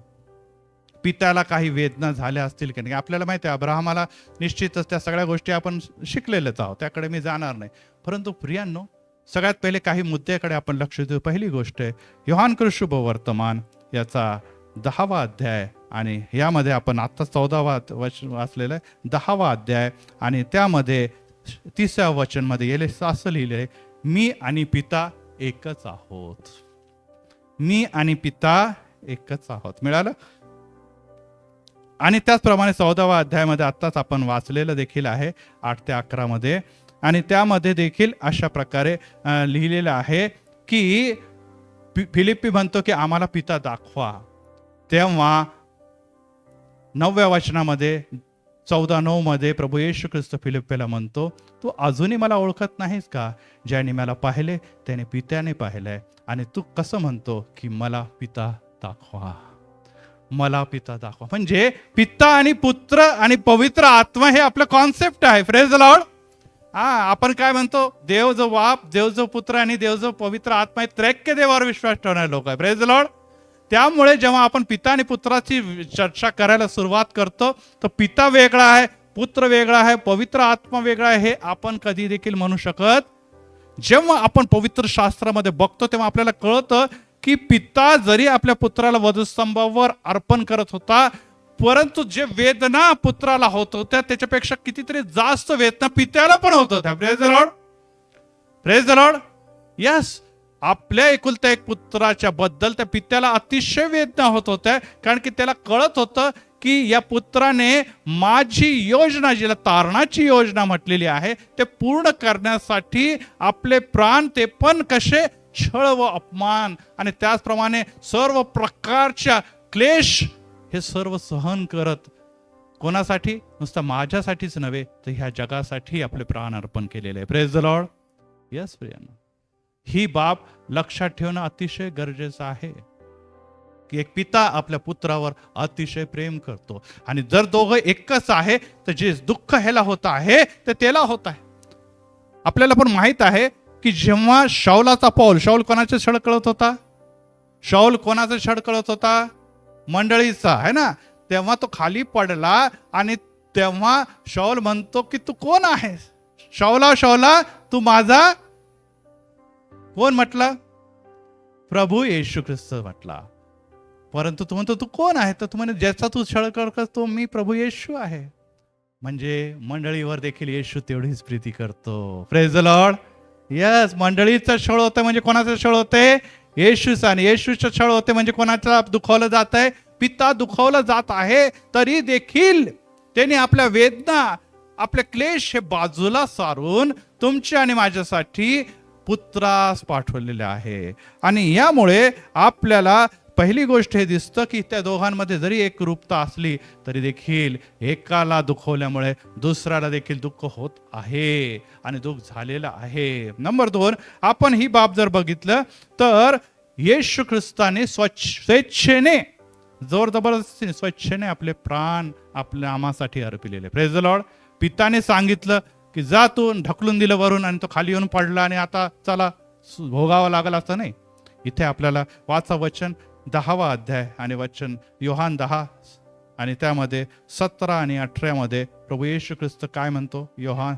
पित्याला काही वेदना झाल्या असतील की नाही. आपल्याला माहिती आहे अब्राहमाला निश्चितच त्या सगळ्या गोष्टी आपण शिकलेलेच आहोत, त्याकडे मी जाणार नाही. परंतु प्रियांनो, सगळ्यात पहिले काही मुद्द्याकडे आपण लक्ष देऊ. पहिली गोष्ट आहे योहान शुभ वर्तमान याचा 10वा अध्याय, आणि यामध्ये आपण आता 14वा वाचलेला आहे, 10वा अध्याय, आणि त्यामध्ये 30व्या वचन मध्ये असं लिहिलंय, मी आणि पिता एकच आहोत. मी आणि पिता एकच आहोत. मिळालं? आणि त्याचप्रमाणे 14व्या अध्यायामध्ये आत्ताच आपण वाचलेलं देखील आहे 8 ते 11 मध्ये, आणि त्यामध्ये देखील अशा प्रकारे लिहिलेलं आहे की फिलिप्पी म्हणतो की आम्हाला पिता दाखवा. तेव्हा 9व्या वचनामध्ये 14:9 मध्ये प्रभू येशू ख्रिस्त फिलिप्पीला म्हणतो, तू अजूनही मला ओळखत नाहीस का? ज्याने मला पाहिले त्याने पित्याने पाहिलंय. आणि तू कसं म्हणतो की मला पिता दाखवा, मला पिता दाखवा. म्हणजे पिता आणि पुत्र आणि पवित्र आत्मा हे आपलं कॉन्सेप्ट आहे. Praise the Lord. आपण काय म्हणतो? देव जो बाप, देव जो पुत्र आणि देव जो पवित्र आत्मा आहे, त्रैक्य देवावर विश्वास ठेवणारे लोक आहे. Praise the Lord. त्यामुळे जेव्हा आपण पिता आणि पुत्राची चर्चा करायला सुरुवात करतो, तर पिता वेगळा आहे, पुत्र वेगळा आहे, पवित्र आत्मा वेगळा आहे, हे आपण कधी देखील म्हणू शकत. जेव्हा आपण पवित्र शास्त्रामध्ये बघतो तेव्हा आपल्याला कळतं की पिता जरी आपल्या पुत्राला वधस्तंभावर अर्पण करत होता, परंतु जे वेदना पुत्राला होत होत्या त्याच्यापेक्षा कितीतरी जास्त वेदना पित्याला पण होत होत्या. Praise the Lord. Praise the Lord. Yes, आपल्या एकुलत्या एक पुत्राच्या बद्दल त्या पित्याला अतिशय वेदना होत होत्या, कारण की त्याला कळत होतं की या पुत्राने माझी योजना, जिला तारणाची योजना म्हटलेली आहे, ते पूर्ण करण्यासाठी आपले प्राण ते पण कसे छळ व अपमान आणि त्याचप्रमाणे सर्व प्रकारच्या क्लेश हे सर्व सहन करत, कोणासाठी? नुसतं माझ्यासाठीच नव्हे तर ह्या जगासाठी आपले प्राण अर्पण केलेले आहे. Praise the Lord. यस प्रियांनो, ही बाब लक्षात ठेवणं अतिशय गरजेचं आहे की एक पिता आपल्या पुत्रावर अतिशय प्रेम करतो, आणि जर दोघं एकच आहे तर जे दुःख ह्याला होत आहे ते त्याला होत आहे. आपल्याला पण माहित आहे की जेव्हा शाऊल कोणाचे छळ कळत होता? शाऊल कोणाचा छळ कळत होता? मंडळीचा, आहे ना. तेव्हा तो खाली पडला आणि तेव्हा शाऊल म्हणतो की तू कोण आहेस? शाऊला तू माझा कोण म्हटलं? प्रभू येशू ख्रिस्त म्हटला. परंतु तू म्हणतो तू कोण आहे? तर तू म्हणे ज्याचा तू छळ करतो तो मी प्रभू येशू आहे. म्हणजे मंडळीवर देखील येशू तेवढीच प्रीती करतो. Praise the Lord. यस, मंडळीचा छळ होतं म्हणजे कोणाचा छळ होते? येशूचा. आणि येशूचा छळ होते म्हणजे कोणाचा दुखवलं जात आहे? पिता दुखवलं जात आहे. तरी देखील त्यांनी आपल्या वेदना, आपले क्लेश हे बाजूला सारून तुमच्या आणि माझ्यासाठी पुत्रास पाठवलेले आहे. आणि यामुळे आपल्याला पहिली गोष्ट हे दिसतं की त्या दोघांमध्ये जरी एक रूपता असली तरी देखील एकाला दुखवल्यामुळे दुसऱ्याला देखील दुःख होत आहे आणि दुःख झालेलं आहे. नंबर 2, आपण ही बाब जर बघितलं तर येशू ख्रिस्ताने स्वेच्छेने, जोर जबरदस्तीने, स्वेच्छेने आपले प्राण आपल्या आम्हासाठी अर्पिलेले. Praise the Lord. पिताने सांगितलं की जा, तू ढकलून दिलं वरून आणि तो खाली येऊन पडला आणि आता चला भोगावं लागला, असं नाही. इथे आपल्याला वाचा वचन 10वा अध्याय आणि वचन योहान 10 आणि त्यामध्ये 17 आणि 18 मध्ये प्रभू येशू ख्रिस्त काय म्हणतो? योहान,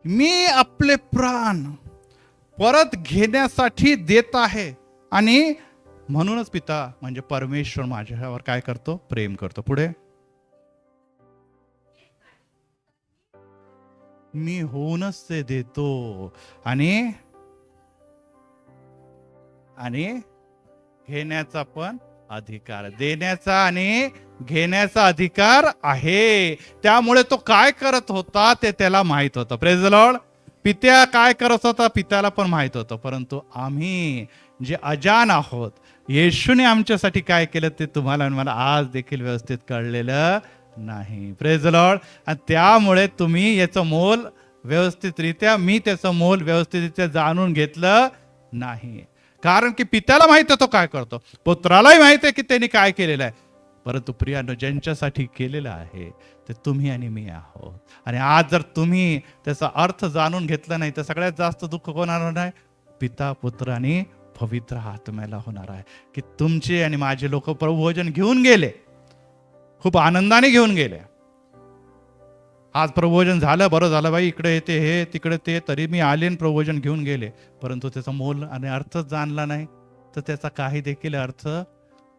मी आपले प्राण परत घेण्यासाठी देत आहे आणि म्हणूनच पिता म्हणजे परमेश्वर माझ्यावर काय करतो? प्रेम करतो. पुढे, मी होऊनच ते देतो आणि घेण्याचा पण अधिकार, देण्याचा आणि घेण्याचा अधिकार आहे. त्यामुळे तो काय करत होता ते त्याला माहित होतं. Praise the Lord. पित्या काय करत होता पित्याला पण माहित होतं, परंतु आम्ही जे अजान आहोत, येशूने आमच्यासाठी काय केलं ते तुम्हाला आणि मला आज देखील व्यवस्थित कळलेलं नाही. Praise the Lord. आणि त्यामुळे तुम्ही याचं मोल व्यवस्थितरित्या, मी त्याचं मोल व्यवस्थितरित्या जाणून घेतलं नाही. कारण की पित्याला माहित आहे तो काय करतो, पुत्रालाही माहित आहे की त्यांनी काय केलेलं आहे, परंतु प्रियानो ज्यांच्यासाठी केलेलं आहे ते तुम्ही आणि मी आहोत. आणि आज जर तुम्ही त्याचा अर्थ जाणून घेतला नाही तर सगळ्यात जास्त दुःख कोणाला नाही? पिता, पुत्र आणि पवित्र आत्म्याला होणार आहे. की तुमचे आणि माझे लोक प्रभुभोजन घेऊन गेले, खूप आनंदाने घेऊन गेले. आज प्रभुभोजन झालं, बरं झालं बाई, इकडे येते हे तिकडे ते, तरी मी आले आणि प्रभुभोजन घेऊन गेले, परंतु त्याचा मोल आणि अर्थच जाणला नाही तर त्याचा काही देखील अर्थ,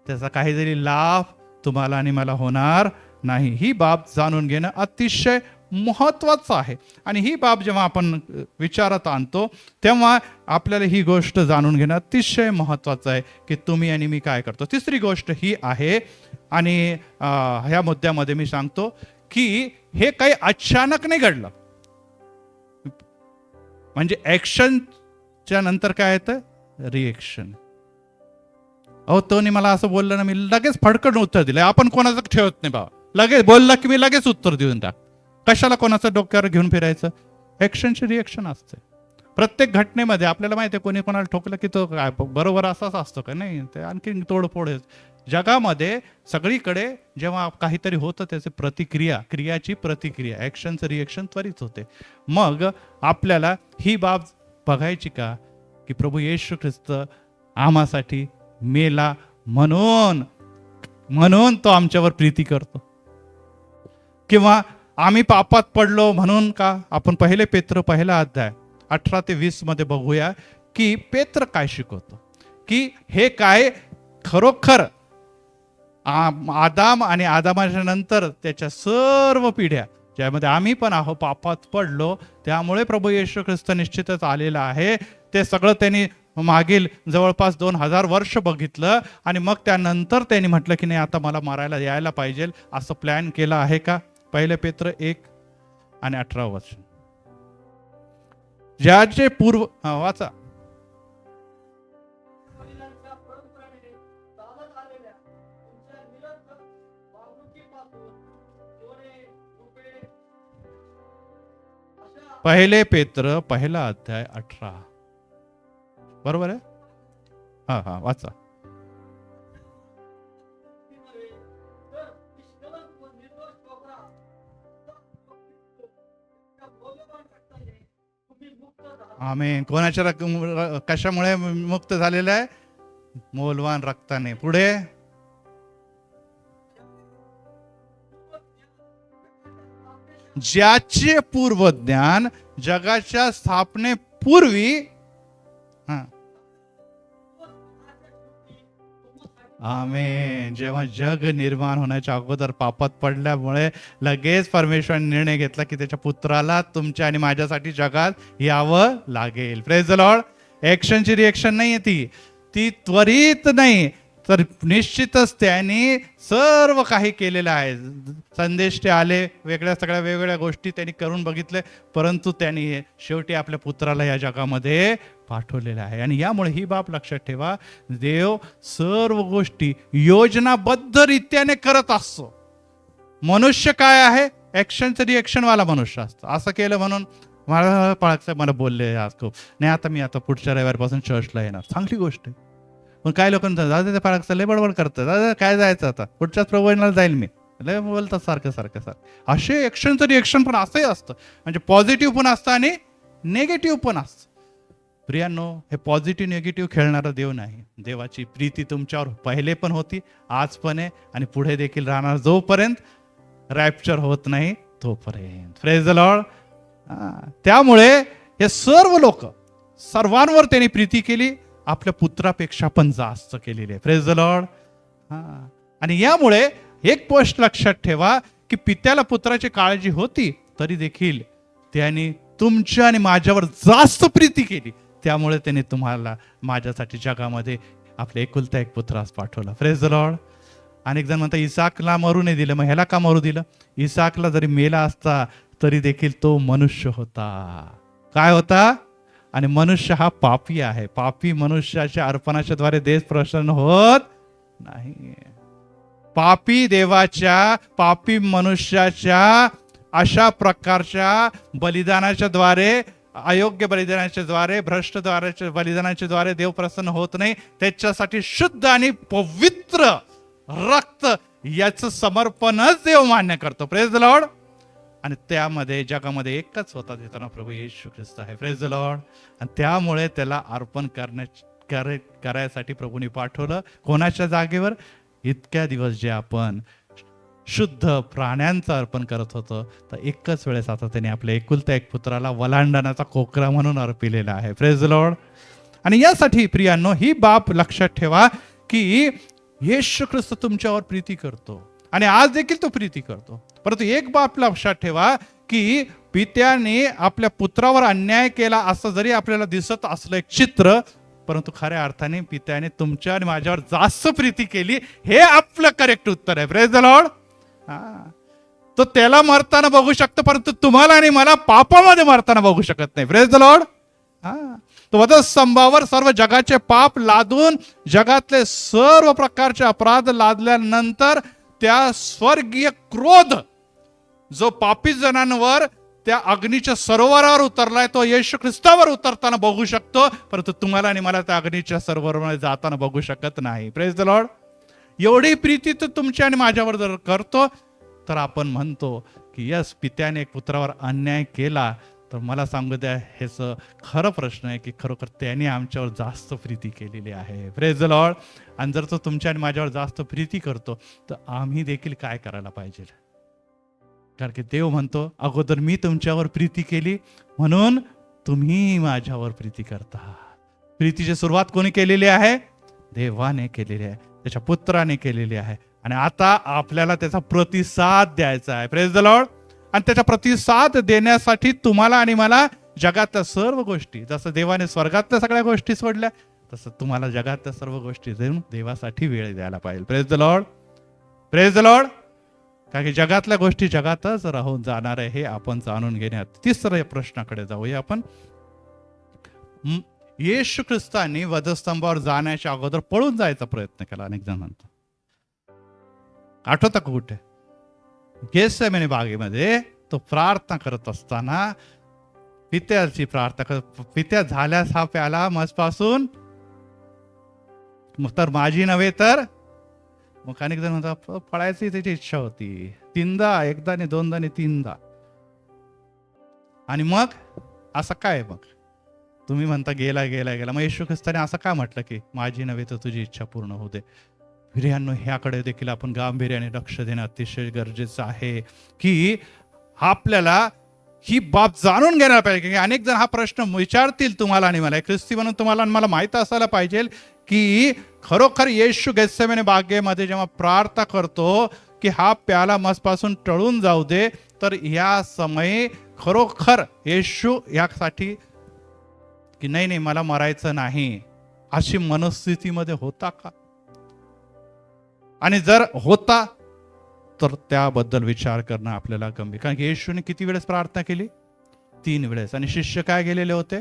त्याचा काहीतरी लाभ तुम्हाला आणि मला होणार नाही. ही बाब जाणून घेणं अतिशय महत्वाचं आहे. आणि ही बाब जेव्हा आपण विचारात आणतो तेव्हा आपल्याला ही गोष्ट जाणून घेणं अतिशय महत्वाचं आहे की तुम्ही आणि मी काय करतो. तिसरी गोष्ट ही आहे, आणि ह्या मुद्द्यामध्ये मी सांगतो की हे काही अचानक नाही घडलं. म्हणजे ऍक्शनच्या नंतर काय येतं? रिएक्शन. अहो तोनी मला असं बोललं ना, मी लगेच फडकन उत्तर दिलं. आपण कोणाचं ठेवत नाही बाबा, लगेच बोलला की मी लगेच उत्तर देऊन टाक. कशाला कोणाचं डोक्यावर घेऊन फिरायचं? ऍक्शनची रिएक्शन असते प्रत्येक घटनेमध्ये. आपल्याला माहिती आहे कोणी कोणाला ठोकलं की तो काय बरोबर असाच असतो का? नाही, ते आणखी तोडफोड. जगामध्ये सगळीकडे जेव्हा काहीतरी होतं त्याची प्रतिक्रिया, क्रियाची प्रतिक्रिया, ऍक्शनचं रिएक्शन त्वरित होते. मग आपल्याला ही बाब बघायची का की प्रभू येशू ख्रिस्त आम्हासाठी मेला म्हणून तो आमच्यावर प्रीती करतो, किंवा आम्ही पापात पडलो म्हणून का? आपण पहिले पेत्र 1 अध्याय 18 ते 20 मध्ये बघूया की पेत्र काय शिकवतो, की हे काय खरोखर आदाम आणि आदामाच्या नंतर त्याच्या सर्व पिढ्या ज्यामध्ये आम्ही पण आहो पापात पडलो, त्यामुळे प्रभू येशू ख्रिस्त निश्चितच आलेला आहे. ते सगळं त्यांनी मागील जवळपास 2000 वर्ष बघितलं आणि मग त्यानंतर त्यांनी म्हटलं की नाही आता मला मारायला यायला पाहिजे, असं प्लॅन केलं आहे का? पहिले पेत्र 1 आणि 18 वचन. ज्याचे पूर्व वाचा. पहिले पेत्र 1 अध्याय 18. बरोबर आहे? हा वाचा. आमेन. कोणाच्या कशामुळे मुक्त झालेला आहे? मोलवान रक्ताने. पुढे, ज्याचे पूर्वज्ञान जगाच्या स्थापनेपूर्वी, आमेन, जेव्हा जग निर्माण होण्याच्या अगोदर पापात पडल्यामुळे लगेच परमेश्वराने निर्णय घेतला की त्याच्या पुत्राला तुमच्या आणि माझ्यासाठी जगात यावं लागेल. Praise the Lord. ऍक्शनची रिएक्शन नाही ती त्वरित नाही, तर निश्चितच त्यांनी सर्व काही केलेलं आहे. संदेश ते आले, सगळ्या वेगवेगळ्या गोष्टी त्यांनी करून बघितले, परंतु त्यांनी शेवटी आपल्या पुत्राला या जगामध्ये पाठवलेलं आहे. आणि यामुळे ही बाब लक्षात ठेवा, देव सर्व गोष्टी योजनाबद्ध रीत्याने करत असतो. मनुष्य काय आहे? ऍक्शनचं रिएक्शन वाला मनुष्य असतो. असं केलं म्हणून मला पाळक मला बोलले आज खूप नाही, आता मी पुढच्या रविवारपासून चर्चला येणार. चांगली गोष्ट आहे. पण काय लोकांचं दादा ते पाळक लय बडबड करतात, दादा काय जायचं आता पुढच्याच प्रवचनाला जाईल मी, लय बोलतात सारखं. असे ऍक्शनचं रिएक्शन पण असंही असतं. म्हणजे पॉझिटिव्ह पण असतं आणि नेगेटिव्ह पण असतं. प्रियांनो, हे पॉझिटिव्ह निगेटिव्ह खेळणारा देव नाही. देवाची प्रीती तुमच्यावर पहिले पण होती, आज पण आहे आणि पुढे देखील राहणार, जोपर्यंत रॅप्चर होत नाही तोपर्यंत. Praise the Lord. त्यामुळे हे सर्व लोक, सर्वांवर त्यांनी प्रीती केली, आपल्या पुत्रापेक्षा पण जास्त केलेली आहे. Praise the Lord. आणि यामुळे एक गोष्ट लक्षात ठेवा की पित्याला पुत्राची काळजी होती, तरी देखील त्यांनी तुमच्या आणि माझ्यावर जास्त प्रीती केली. त्यामुळे त्याने तुम्हाला माझ्यासाठी जगामध्ये आपले एकुलता एक पुत्रास पाठवला. Praise the Lord. अनेक जण म्हणतात इसाकला मरू नाही दिलं, मग ह्याला का मरू दिलं? इसाकला जरी मेला असता तरी देखील तो मनुष्य होता. काय होता? आणि मनुष्य हा पापी आहे. पापी मनुष्याच्या अर्पणाच्या द्वारे देव प्रसन्न होत नाही. पापी देवाच्या, पापी मनुष्याच्या अशा प्रकारच्या बलिदानाच्या द्वारे, अयोग्य बलिदानाच्या द्वारे, भ्रष्ट बलिदानाच्या द्वारे देव प्रसन्न होत नाही. त्याच्यासाठी शुद्ध आणि पवित्र रक्त याचं समर्पणच देव मान्य करतो. Praise the Lord. आणि त्यामध्ये जगामध्ये एकच होता देताना प्रभू येशू ख्रिस्त आहे. Praise the Lord. आणि त्यामुळे त्याला अर्पण करायसाठी प्रभूने पाठवलं. कोणाच्या जागेवर? इतक्या दिवस जे आपण शुद्ध प्राण्यांचं अर्पण करत होतो, तर एकच वेळेस आता त्याने आपल्या एकुलत्या एक पुत्राला वलांडण्याचा कोकरा म्हणून अर्पिलेला आहे. Praise the Lord. आणि यासाठी प्रियांनो, ही बाब लक्षात ठेवा की येशू ख्रिस्त तुमच्यावर प्रीती करतो आणि आज देखील तो प्रीती करतो. परंतु एक बाब लक्षात ठेवा की पित्याने आपल्या पुत्रावर अन्याय केला असं जरी आपल्याला दिसत असलं एक चित्र, परंतु खऱ्या अर्थाने पित्याने तुमच्या आणि माझ्यावर जास्त प्रीती केली, हे आपलं करेक्ट उत्तर आहे. Praise the Lord. तो त्याला मरताना बघू शकतो, परंतु तुम्हाला आणि मला पापामध्ये मरताना बघू शकत नाही. Praise the Lord. तो वधस्तंभावर सर्व जगाचे पाप लादून, जगातले सर्व प्रकारचे अपराध लादल्यानंतर त्या स्वर्गीय क्रोध जो पापी जणांवर त्या अग्नीच्या सरोवरावर उतरलाय, तो येशू ख्रिस्तावर उतरताना बघू शकतो, परंतु तुम्हाला आणि मला त्या अग्नीच्या सरोवरामध्ये जाताना बघू शकत नाही. Praise the Lord. एवढी प्रीती तो तुमच्या आणि माझ्यावर जर करतो, तर आपण म्हणतो की यस, पित्याने एक पुत्रावर अन्याय केला. तर मला सांगू द्या, हेच खरं प्रश्न आहे की खरोखर त्याने आमच्यावर जास्त प्रीती केलेली आहे. Praise the Lord. आणि जर तो तुमच्या आणि माझ्यावर जास्त प्रीती करतो, तर आम्ही देखील काय करायला पाहिजे? कारण की देव म्हणतो, अगोदर मी तुमच्यावर प्रीती केली म्हणून तुम्ही माझ्यावर प्रीती करता. प्रीतीची सुरुवात कोणी केलेली आहे? देवाने केलेली आहे, त्याच्या पुत्राने केलेली आहे. आणि आता आपल्याला त्याचा प्रतिसाद द्यायचा आहे. Praise the Lord. आणि त्याचा प्रतिसाद देण्यासाठी तुम्हाला आणि मला जगातल्या सर्व गोष्टी, जसं देवाने स्वर्गातल्या सगळ्या गोष्टी सोडल्या, तसं तुम्हाला जगातल्या सर्व गोष्टी देऊन देवासाठी वेळ द्यायला पाहिजे. Praise the Lord. Praise the Lord. कारण की जगातल्या गोष्टी जगातच राहून जाणार आहे, हे आपण जाणून घेण्यात. तिसऱ्या प्रश्नाकडे जाऊया आपण. येशू ख्रिस्तांनी वधस्तंभावर जाण्याच्या अगोदर पळून जायचा प्रयत्न केला, अनेक जण म्हणतात. आठवतं का कुठे? गेत्सेमने बागेमध्ये तो प्रार्थना करत असताना पित्याची प्रार्थना करत, पित्या झाल्यास हा प्याला मजपासून, तर माझी नव्हे तर. मग अनेक जण म्हणतात पळायची त्याची इच्छा होती. तीनदा, एकदा नाही, दोनदा नाही, तीनदा. आणि मग असं काय? मग तुम्ही म्हणता गेला गेला गेला, मग येशू ख्रिस्ताने असं काय म्हटलं की माझी नव्हे तर तुझी इच्छा पूर्ण होऊ दे? प्रियांनो, ह्याकडे देखील आपण गांभीर्याने लक्ष देणं अतिशय गरजेचं आहे की आपल्याला ही बाब जाणून घ्यायला पाहिजे. की अनेक जण हा प्रश्न विचारतील तुम्हाला आणि मला, ख्रिस्ती म्हणून तुम्हाला आणि मला माहित असायला पाहिजे की खरोखर येशू गेत्सेमने बागेमध्ये जेव्हा प्रार्थना करतो की हा प्याला मजपासून टळून जाऊ दे, तर या समयी खरोखर येशू यासाठी की नाही नाही मला मरायचं नाही, अशी मनस्थितीमध्ये होता का? आणि जर होता तर त्याबद्दल विचार करणं आपल्याला गंभीर. कारण की येशूने किती वेळेस प्रार्थना केली? 3 वेळेस. आणि शिष्य काय गेलेले होते?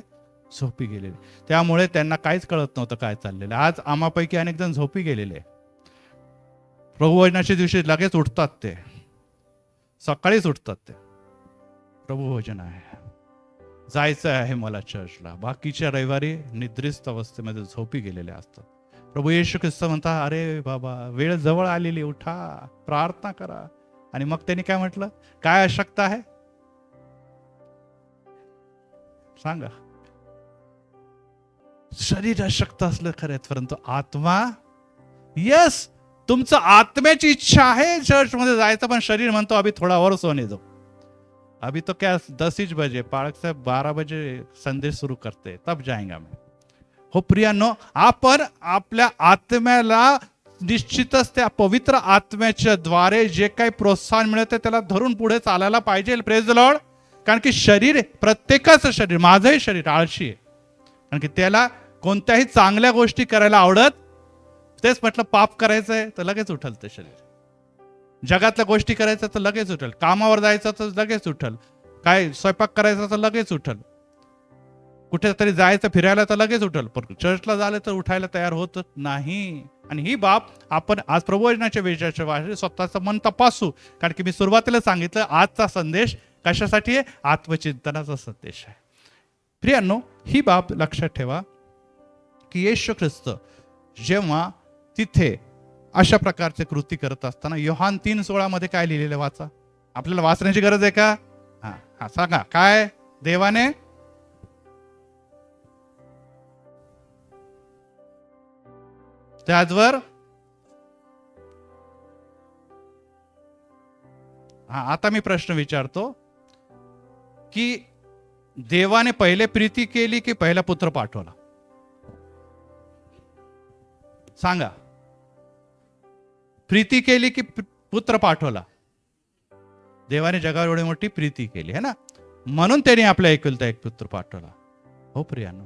झोपी गेलेले. त्यामुळे त्यांना काहीच कळत नव्हतं काय चाललेलं. आज आम्हापैकी अनेक जण झोपी गेलेले. प्रभुभोजनाच्या दिवशी लगेच उठतात, ते सकाळीच उठतात. ते प्रभुभोजन आहे, जायचं आहे मला चर्चला. बाकीच्या रविवारी निद्रिस्त अवस्थेमध्ये झोपी गेलेले असतात. प्रभू येशू ख्रिस्त म्हणता, अरे बाबा, वेळ जवळ आलेली, उठा, प्रार्थना करा. आणि मग त्यांनी काय म्हटलं? काय अशक्त आहे सांगा? शरीर अशक्त असलं खरंच, परंतु आत्मा, यस, तुमचं आत्म्याची इच्छा आहे चर्चमध्ये जायचं, पण शरीर म्हणतो अभी थोडा और सोने दो, अभी तो क्या 10 बजे, पाळक साहेब 12 बजे संदेश सुरू करते, तब जाएंगा मैं. हो प्रियांनो, आपण आपल्या आत्म्याला निश्चितच त्या पवित्र आत्म्याच्या द्वारे जे काही प्रोत्साहन मिळते त्याला धरून पुढे चालायला पाहिजे. Praise the Lord. कारण की शरीर, प्रत्येकाचं शरीर, माझंही शरीर आळशी आहे, कारण की त्याला कोणत्याही चांगल्या गोष्टी करायला आवडत. तेच म्हटलं, पाप करायचंय तर लगेच उठल ते शरीर, जगातल्या गोष्टी करायचं तर लगेच उठल, कामावर जायचं तर लगेच उठल, काय स्वयंपाक करायचा तर लगेच उठल, कुठेतरी जायचं फिरायला तर लगेच उठल, पण चर्चला झालं तर उठायला तयार होत नाही. आणि ही बाब आपण आज प्रबोधनाच्या वेळेच्या वारी स्वतःचं मन तपासू. कारण की मी सुरुवातीला सांगितलं, आजचा संदेश कशासाठी आहे? आत्मचिंतनाचा संदेश आहे. प्रियांनो, ही बाब लक्षात ठेवा की येशू ख्रिस्त जेव्हा तिथे अशा प्रकारचे कृती करत असताना, योहान 3:16 मध्ये काय लिहिलेलं वाचा. आपल्याला वाचण्याची गरज आहे का? हा सांगा, काय देवाने त्याचवर, आता मी प्रश्न विचारतो की देवाने पहिले प्रीती केली की पहिला पुत्र पाठवला? सांगा. प्रीती केली की पुत्र पाठवला? देवाने जगावर एवढी मोठी प्रीती केली है ना, म्हणून त्याने आपल्या एकुलता एक पुत्र पाठवला. हो प्रियांनो,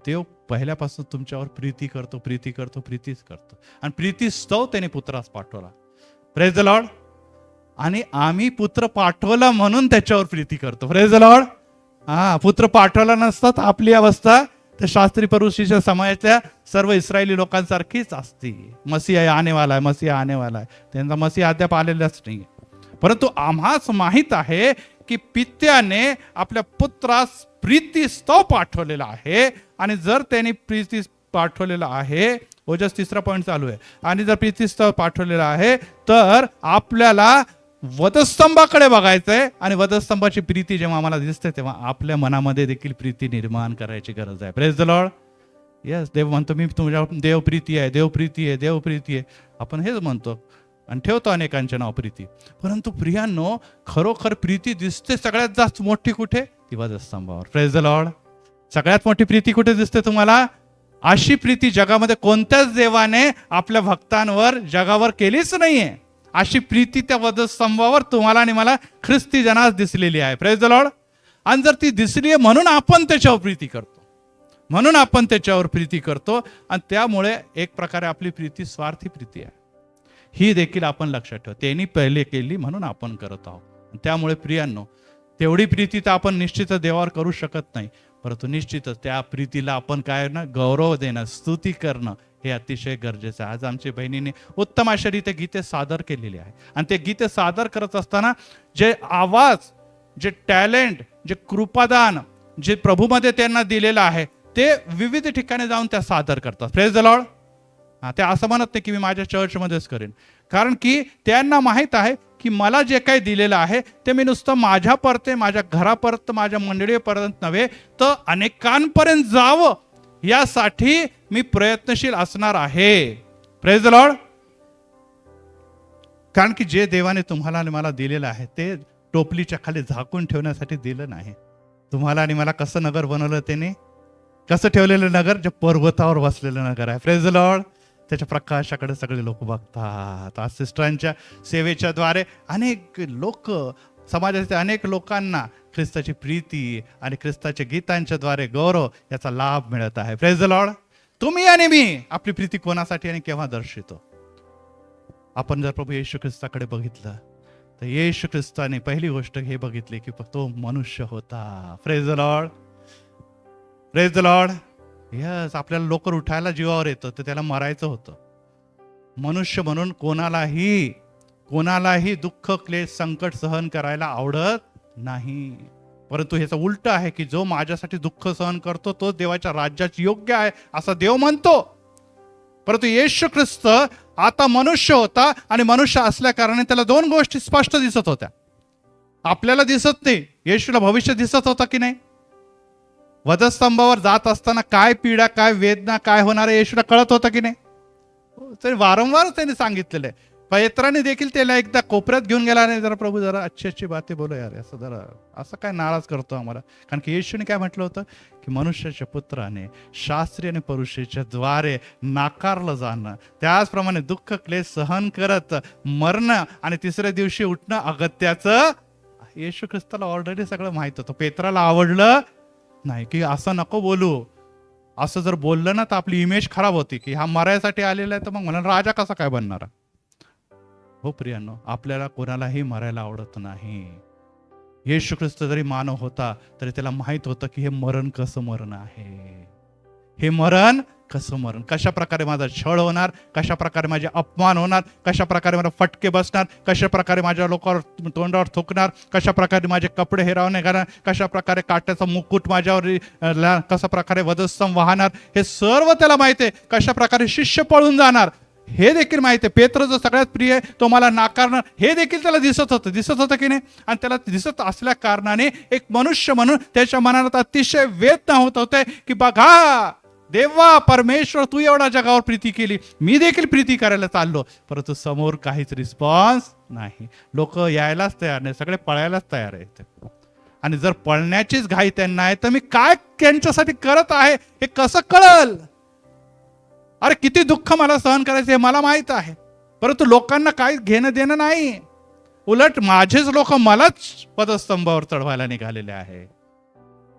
देव पहिल्यापासून तुमच्यावर प्रीती करतो, प्रीती करतो, प्रीतीच करतो, आणि प्रीती स्तव त्याने पुत्रास पाठवला. Praise the Lord. आणि आम्ही पुत्र पाठवला म्हणून त्याच्यावर प्रीती करतो. Praise the Lord. पुत्र पाठवला नसता तर आपली अवस्था तर शास्त्री परुषीच्या समाजातल्या सर्व इस्रायली लोकांसारखीच असती. मसीहा आने वाला आहे, मसीहा आने वाला आहे. त्यांचा मसीहा अद्याप आलेलाच नाही. परंतु आम्हास माहित आहे की पित्याने आपल्या पुत्रास प्रीतीस्तव पाठवलेला आहे, आणि जर त्यांनी प्रीती पाठवलेला आहे, ओजस 3रा पॉइंट चालू आहे, आणि जर प्रीतीस्तव पाठवलेला आहे तर आपल्याला वधस्तंभाकडे बघायचंय, आणि वधस्तंभाची प्रीती जेव्हा आम्हाला दिसते तेव्हा आपल्या मनामध्ये देखील प्रीती निर्माण करायची गरज आहे. Praise the Lord. येस, देव म्हणतो मी तुमच्या देव प्रीती आहे, देव प्रीती आहे, देव प्रीती आहे. आपण हेच म्हणतो आणि ठेवतो अनेकांचे नाव प्रीती. परंतु प्रियांनो, खरोखर प्रीती दिसते सगळ्यात जास्त मोठी कुठे? ती वधस्तंभावर. Praise the Lord. सगळ्यात मोठी प्रीती कुठे दिसते तुम्हाला? अशी प्रीती जगामध्ये कोणत्याच देवाने आपल्या भक्तांवर जगावर केलीच नाहीये. अशी प्रीती त्या वधस्तंभावर तुम्हाला आणि मला ख्रिस्ती जनास दिसलेली आहे. Praise the Lord. आणि जर ती दिसली आहे म्हणून आपण त्याच्यावर प्रीती करतो, म्हणून आपण त्याच्यावर प्रीती करतो, आणि त्यामुळे एक प्रकारे आपली प्रीती स्वार्थी प्रीती आहे. ही देखील आपण लक्षात ठेवा. त्यांनी पहिले केली म्हणून आपण करत आहोत. त्यामुळे प्रियांनो, तेवढी प्रीती तर आपण निश्चितच देवावर करू शकत नाही, परंतु निश्चितच त्या प्रीतीला आपण काय ना, गौरव देणं, स्तुती करणं हे अतिशय गरजेचं आहे. आज आमच्या बहिणीने उत्तम अशा रीते गीते सादर केलेली आहे, आणि ते गीते सादर करत असताना जे आवाज, जे टॅलेंट, जे कृपादान जे प्रभूमध्ये त्यांना दिलेलं आहे ते विविध ठिकाणी जाऊन त्या सादर करतात. Praise the Lord. ते असं म्हणत नाही की मी माझ्या चर्चमध्येच करेन, कारण की त्यांना माहीत आहे की मला जे काही दिलेलं आहे ते मी नुसतं माझ्यापर्यंत, माझ्या घरापर्यंत, माझ्या मंडळीपर्यंत नव्हे तर अनेकांपर्यंत जावं यासाठी मी प्रयत्नशील असणार आहे. Praise the Lord. कारण की जे देवाने तुम्हाला आणि मला दिलेलं आहे ते टोपलीच्या खाली झाकून ठेवण्यासाठी दिलं नाही. तुम्हाला आणि मला कसं नगर बनवलं त्याने? कसं ठेवलेलं नगर? जे पर्वतावर वसलेलं नगर आहे. Praise the Lord. त्याच्या प्रकाशाकडे सगळे लोक बघतात. आज सिस्टरांच्या सेवेच्या द्वारे अनेक लोक, समाजाच्या अनेक लोकांना ख्रिस्ताची प्रीती आणि ख्रिस्ताच्या गीतांच्या द्वारे गौरव याचा लाभ मिळत आहे. Praise the Lord. तुम्ही आणि मी आपली प्रीती कोणासाठी आणि केव्हा दर्शवितो? आपण जर प्रभू येशू ख्रिस्ताकडे बघितलं तर येशू ख्रिस्ताने पहिली गोष्ट हे बघितली की तो मनुष्य होता. Praise the Lord. Praise the Lord. Yes, आपल्याला लवकर उठायला जीवावर येतं तर त्याला मरायचं होतं. मनुष्य म्हणून कोणालाही दुःख, क्लेश, संकट सहन करायला आवडत नाही, परंतु ह्याचं उलट आहे की जो माझ्यासाठी दुःख सहन करतो तो देवाच्या राज्यात योग्य आहे असं देव म्हणतो. परंतु येशू ख्रिस्त आता मनुष्य होता, आणि मनुष्य असल्या कारणाने त्याला 2 गोष्टी स्पष्ट दिसत होत्या. आपल्याला दिसत नाही, येशूला भविष्य दिसत होता की नाही? वधस्तंभावर जात असताना काय पीडा, काय वेदना, काय होणार आहे येशूला कळत होतं की नाही? तरी वारंवार त्यांनी सांगितलेलं आहे. पेत्राने देखील त्याला एकदा कोपऱ्यात घेऊन गेला, नाही जरा प्रभू जरा अच्छी अच्छी बाते बोलो यार, असं जरा असं काय नाराज करतो आम्हाला. कारण की येशूने काय म्हटलं होतं की मनुष्याच्या पुत्राने शास्त्री आणि परुषेच्या द्वारे नाकारलं जाणं, त्याचप्रमाणे दुःख क्लेश सहन करत मरणं आणि तिसऱ्या दिवशी उठणं अगत्याचं. येशू ख्रिस्ताला ऑलरेडी सगळं माहित होतं. पेत्राला आवडलं नाही की असं नको बोलू. असं जर बोललं ना तर आपली इमेज खराब होती की हा मरायसाठी आलेला आहे, तर मग म्हणा राजा कसा काय बनणार. हो प्रियांनो, आपल्याला कोणालाही मरायला आवडत नाही. येशू ख्रिस्त जरी मानव होता तरी त्याला माहित होतं की हे मरण कसं मरण आहे. हे मरण कसं मरण, कशा प्रकारे माझा छळ होणार, कशा प्रकारे माझे अपमान होणार, कशा प्रकारे मला फटके बसणार, कशा प्रकारे माझ्या लोकांवर तोंडावर थुकणार, कशा प्रकारे माझे कपडे हिरावणे घालणार, कशा प्रकारे काट्याचा मुकुट माझ्यावर, कशा प्रकारे वधस्तंभ वाहणार, हे सर्व त्याला माहिती आहे. कशा प्रकारे शिष्य पळून जाणार हे देखील माहिती आहे. पेत्र जो सगळ्यात प्रिय आहे तो मला नाकारणार हे देखील त्याला दिसत होतं की नाही. आणि त्याला दिसत असल्या कारणाने एक मनुष्य म्हणून त्याच्या मनात अतिशय वेदना होत होते की बघा देवा परमेश्वर, तू एवढा जगावर प्रीती केली, मी देखील प्रीती करायला चाललो, परंतु समोर काहीच रिस्पॉन्स नाही. लोक यायलाच तयार नाही, सगळे पळायलाच तयार आहेत. आणि जर पळण्याचीच घाई त्यांना आहे तर मी काय त्यांच्यासाठी करत आहे हे कसं कळल. अरे किती दुःख मला सहन करायचं हे मला माहित आहे, परंतु लोकांना काही घेणं देणं नाही. उलट माझेच लोक मलाच पदस्तंभावर चढवायला निघालेले आहे.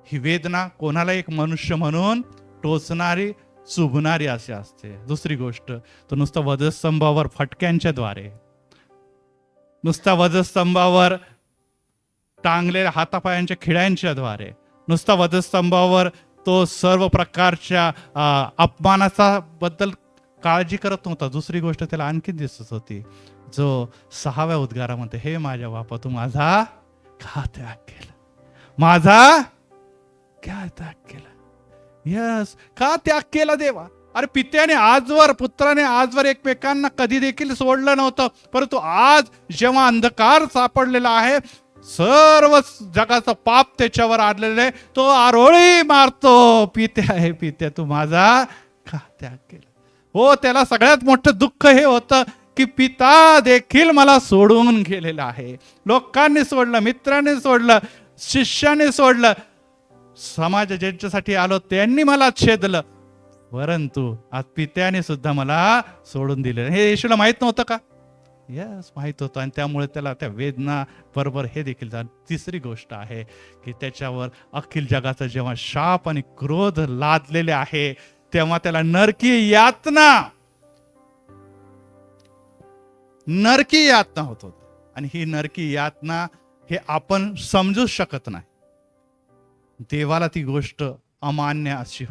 ही वेदना कोणाला एक मनुष्य म्हणून टोचणारी, चुभणारी अशी असते. दुसरी गोष्ट, तो नुसतं वधस्तंभावर फटक्यांच्या द्वारे, नुसता वधस्तंभावर टांगलेल्या हातापायांच्या खिळ्यांच्या द्वारे, नुसता वधस्तंभावर तो सर्व प्रकारच्या अपमानाचा बद्दल काळजी करत नव्हता. दुसरी गोष्ट त्याला आणखी दिसत होती, जो 6व्या उद्गारामध्ये, हे माझ्या बापा तू माझा का त्याग केला, माझा क्या त्याग केला. यस, का त्याग केला देवा. अरे पित्याने आजवर, पुत्राने आजवर एकमेकांना कधी देखील सोडलं नव्हतं, परंतु आज जेव्हा अंधकार सापडलेला आहे, सर्व जगाचं पाप त्याच्यावर आलेलं आहे, तो आरोळी मारतो, पित्या हे पित्या तू माझा का त्याग केला. हो, त्याला सगळ्यात मोठं दुःख हे होतं की पिता देखील मला सोडून गेलेला आहे. लोकांनी सोडलं, मित्रांनी सोडलं, शिष्याने सोडलं, समाज ज्यांच्यासाठी आलो त्यांनी मला छेदलं, परंतु आज पित्याने सुद्धा मला सोडून दिले. हे येशूला माहित नव्हतं का? यस, माहित होतं. आणि त्यामुळे त्याला त्या वेदना बरोबर हे देखील झालं. तिसरी गोष्ट आहे की त्याच्यावर अखिल जगाचा जेव्हा शाप आणि क्रोध लादलेले आहे, तेव्हा त्याला नरकी यातना होत होती. आणि ही नरकी यातना हे आपण समजू शकत नाही. देवाला ती गोष्ट अमान्य अशी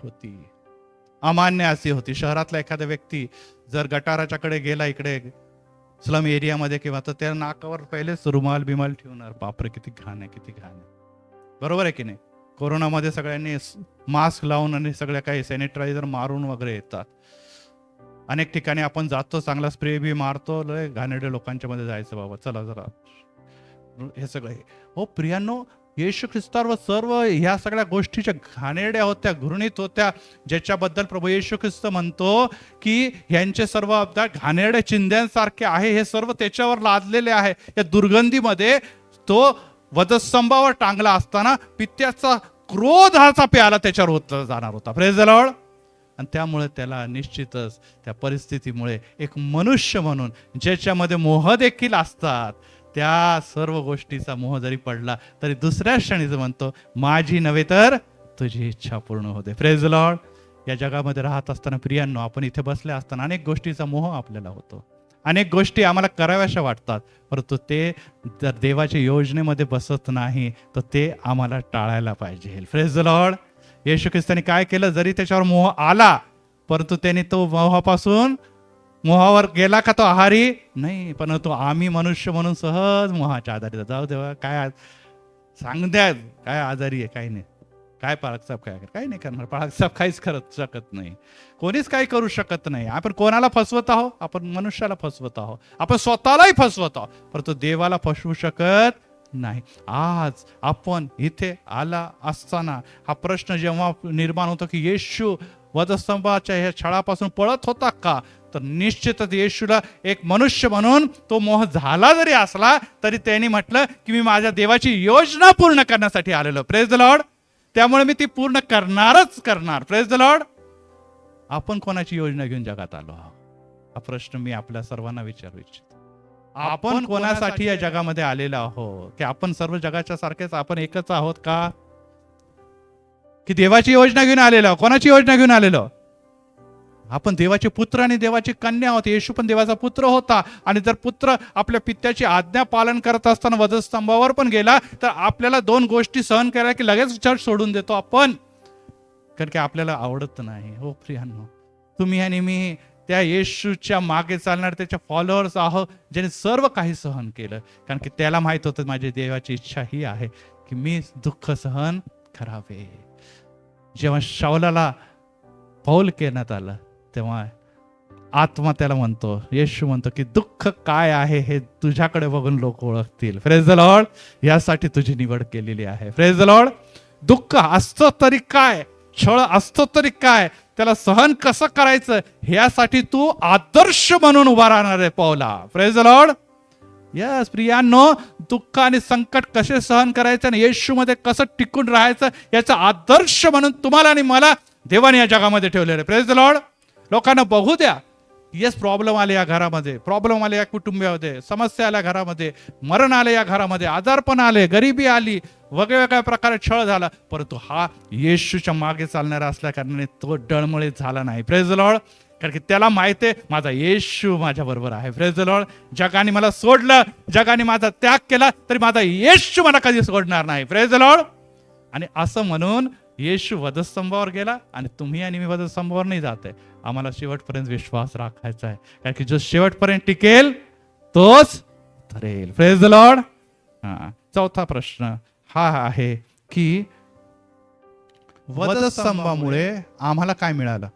होती. शहरातला एखादा व्यक्ती जर गटाराच्याकडे गेला, इकडे स्लम एरियामध्ये किंवा, तर त्या नाकावर पहिलेच रुमाल बिमाल ठेवणार. बापरे किती घाण आहे. बरोबर आहे की नाही. कोरोनामध्ये सगळ्यांनी मास्क लावून आणि सगळ्या काही सॅनिटायझर मारून वगैरे येतात. अनेक ठिकाणी आपण जातो, चांगला स्प्रे बी मारतो, लय घाणेरड्या लोकांच्या मध्ये जायचं बाबा, चला जरा हे सगळं. हो प्रियांनो, येशू ख्रिस्तावर सर्व ह्या सगळ्या गोष्टीच्या घाणेरड्या होत्या, घृणित होत्या, ज्याच्याबद्दल प्रभू येशू ख्रिस्त म्हणतो की ह्यांचे सर्व अपघात घाणेरड्या चिंध्यांसारखे आहे. हे सर्व त्याच्यावर लादलेले आहे. या दुर्गंधीमध्ये तो वधस्तंभावर टांगला असताना पित्याचा क्रोधाचा प्याला त्याच्यावर होत जाणार होता. Praise the Lord. आणि त्यामुळे त्याला निश्चितच त्या परिस्थितीमुळे एक मनुष्य म्हणून, ज्याच्यामध्ये मोह देखील असतात, त्या सर्व गोष्टीचा मोह जरी पडला तरी दुसऱ्या क्षणीच म्हणतो, माझी नव्हे तर तुझी इच्छा पूर्ण होते. Praise the Lord. या जगामध्ये राहत असताना प्रियांनो, आपण इथे बसले असताना अनेक गोष्टीचा मोह आपल्याला होतो. अनेक गोष्टी आम्हाला कराव्याशा वाटतात, परंतु ते जर देवाच्या योजनेमध्ये बसत नाही तर ते आम्हाला टाळायला पाहिजे. Praise the Lord. येशू ख्रिस्ताने काय केलं, जरी त्याच्यावर मोह आला, परंतु त्याने तो मोहावर गेला का तो आहारी नाही, परंतु आम्ही मनुष्य म्हणून सहज मोहाच्या आधारित जाऊ देवा, काय सांग द्या, काय आजारी आहे, काही नाही, काय पाळकसाहेब काही नाही करणार. पाळकसाहेब काहीच करत शकत नाही, कोणीच काही करू शकत नाही. आपण कोणाला फसवत आहोत? आपण मनुष्याला फसवत आहोत, आपण स्वतःलाही फसवत आहोत, परंतु देवाला फसवू शकत नाही. आज आपण इथे आला असताना हा प्रश्न जेव्हा निर्माण होतो की येशू वधस्तंभाच्या ह्या छळापासून पळत होता का, तर निश्चितच येशूला एक मनुष्य म्हणून तो मोह झाला जरी असला तरी त्यांनी म्हटलं की मी माझ्या देवाची योजना पूर्ण करण्यासाठी आलेलो. Praise the Lord. त्यामुळे मी ती पूर्ण करणारच करणार. Praise the Lord. आपण कोणाची योजना घेऊन जगात आलो आहोत, हा प्रश्न मी आपल्या सर्वांना विचारू इच्छितो. आपण कोणासाठी या जगामध्ये आलेलो आहोत? की आपण सर्व जगाच्या सारखेच आपण एकच आहोत का, की देवाची योजना घेऊन आलेलो? कोणाची योजना घेऊन आलेलो? आपण देवाचे पुत्र आणि देवाची कन्या आहोत. येशू पण देवाचा पुत्र होता, आणि जर पुत्र आपल्या पित्याची आज्ञा पालन करत असताना वधस्तंभावर पण गेला तर आपल्याला दोन गोष्टी सहन करायला की लगेच चर्च सोडून देतो आपण, कारण की आपल्याला आवडत नाही. हो प्रियांनो, तुम्ही आणि मी त्या येशूच्या मागे चालणार त्याच्या फॉलोअर्स आहोत, ज्याने सर्व काही सहन केलं, कारण की त्याला माहित होतं माझी देवाची इच्छा ही आहे की मी दुःख सहन करावे. जेव्हा शाऊलाला पौल करण्यात आलं तेव्हा आत्मा त्याला म्हणतो, येशू म्हणतो की दुःख काय आहे हे तुझ्याकडे बघून लोक ओळखतील. Praise the Lord. यासाठी तुझी निवड केलेली आहे. Praise the Lord. दुःख असतं तरी काय, छळ असतो तरी काय, त्याला सहन कसं करायचं ह्यासाठी तू आदर्श म्हणून उभा राहणार आहे पौला. Praise the Lord. यस प्रियांनो, दुःख आणि संकट कसे सहन करायचे आणि येशूमध्ये कसं टिकून राहायचं याचा आदर्श म्हणून तुम्हाला आणि मला देवाने या जगामध्ये ठेवलेलं आहे. Praise the Lord. लोकांना बघू द्या. येस, प्रॉब्लेम आले या घरामध्ये, प्रॉब्लेम आले या कुटुंबामध्ये, समस्या आल्या घरामध्ये, मरण आले या घरामध्ये, आजारपण आले, गरिबी आली, वेगवेगळ्या प्रकारे छळ झाला, परंतु हा येशूच्या मागे चालणारा असल्या कारणाने तो डळमळीत झाला नाही. Praise the Lord. कारण की त्याला माहिती आहे माझा येशू माझ्या बरोबर आहे. Praise the Lord. जगाने मला सोडलं, जगाने माझा त्याग केला, तरी माझा येशू मला कधी सोडणार नाही. Praise the Lord. आणि असं म्हणून येशू वधस्तंभावर गेला, आणि तुम्ही आणि मी वधस्तंभावर नाही जात आहे. आम्हाला शेवटपर्यंत विश्वास राखायचा आहे, कारण की जो शेवटपर्यंत टिकेल तोच ठरेल. Praise the Lord. चौथा प्रश्न हा आहे की वधस्तंभामुळे आम्हाला काय मिळालं?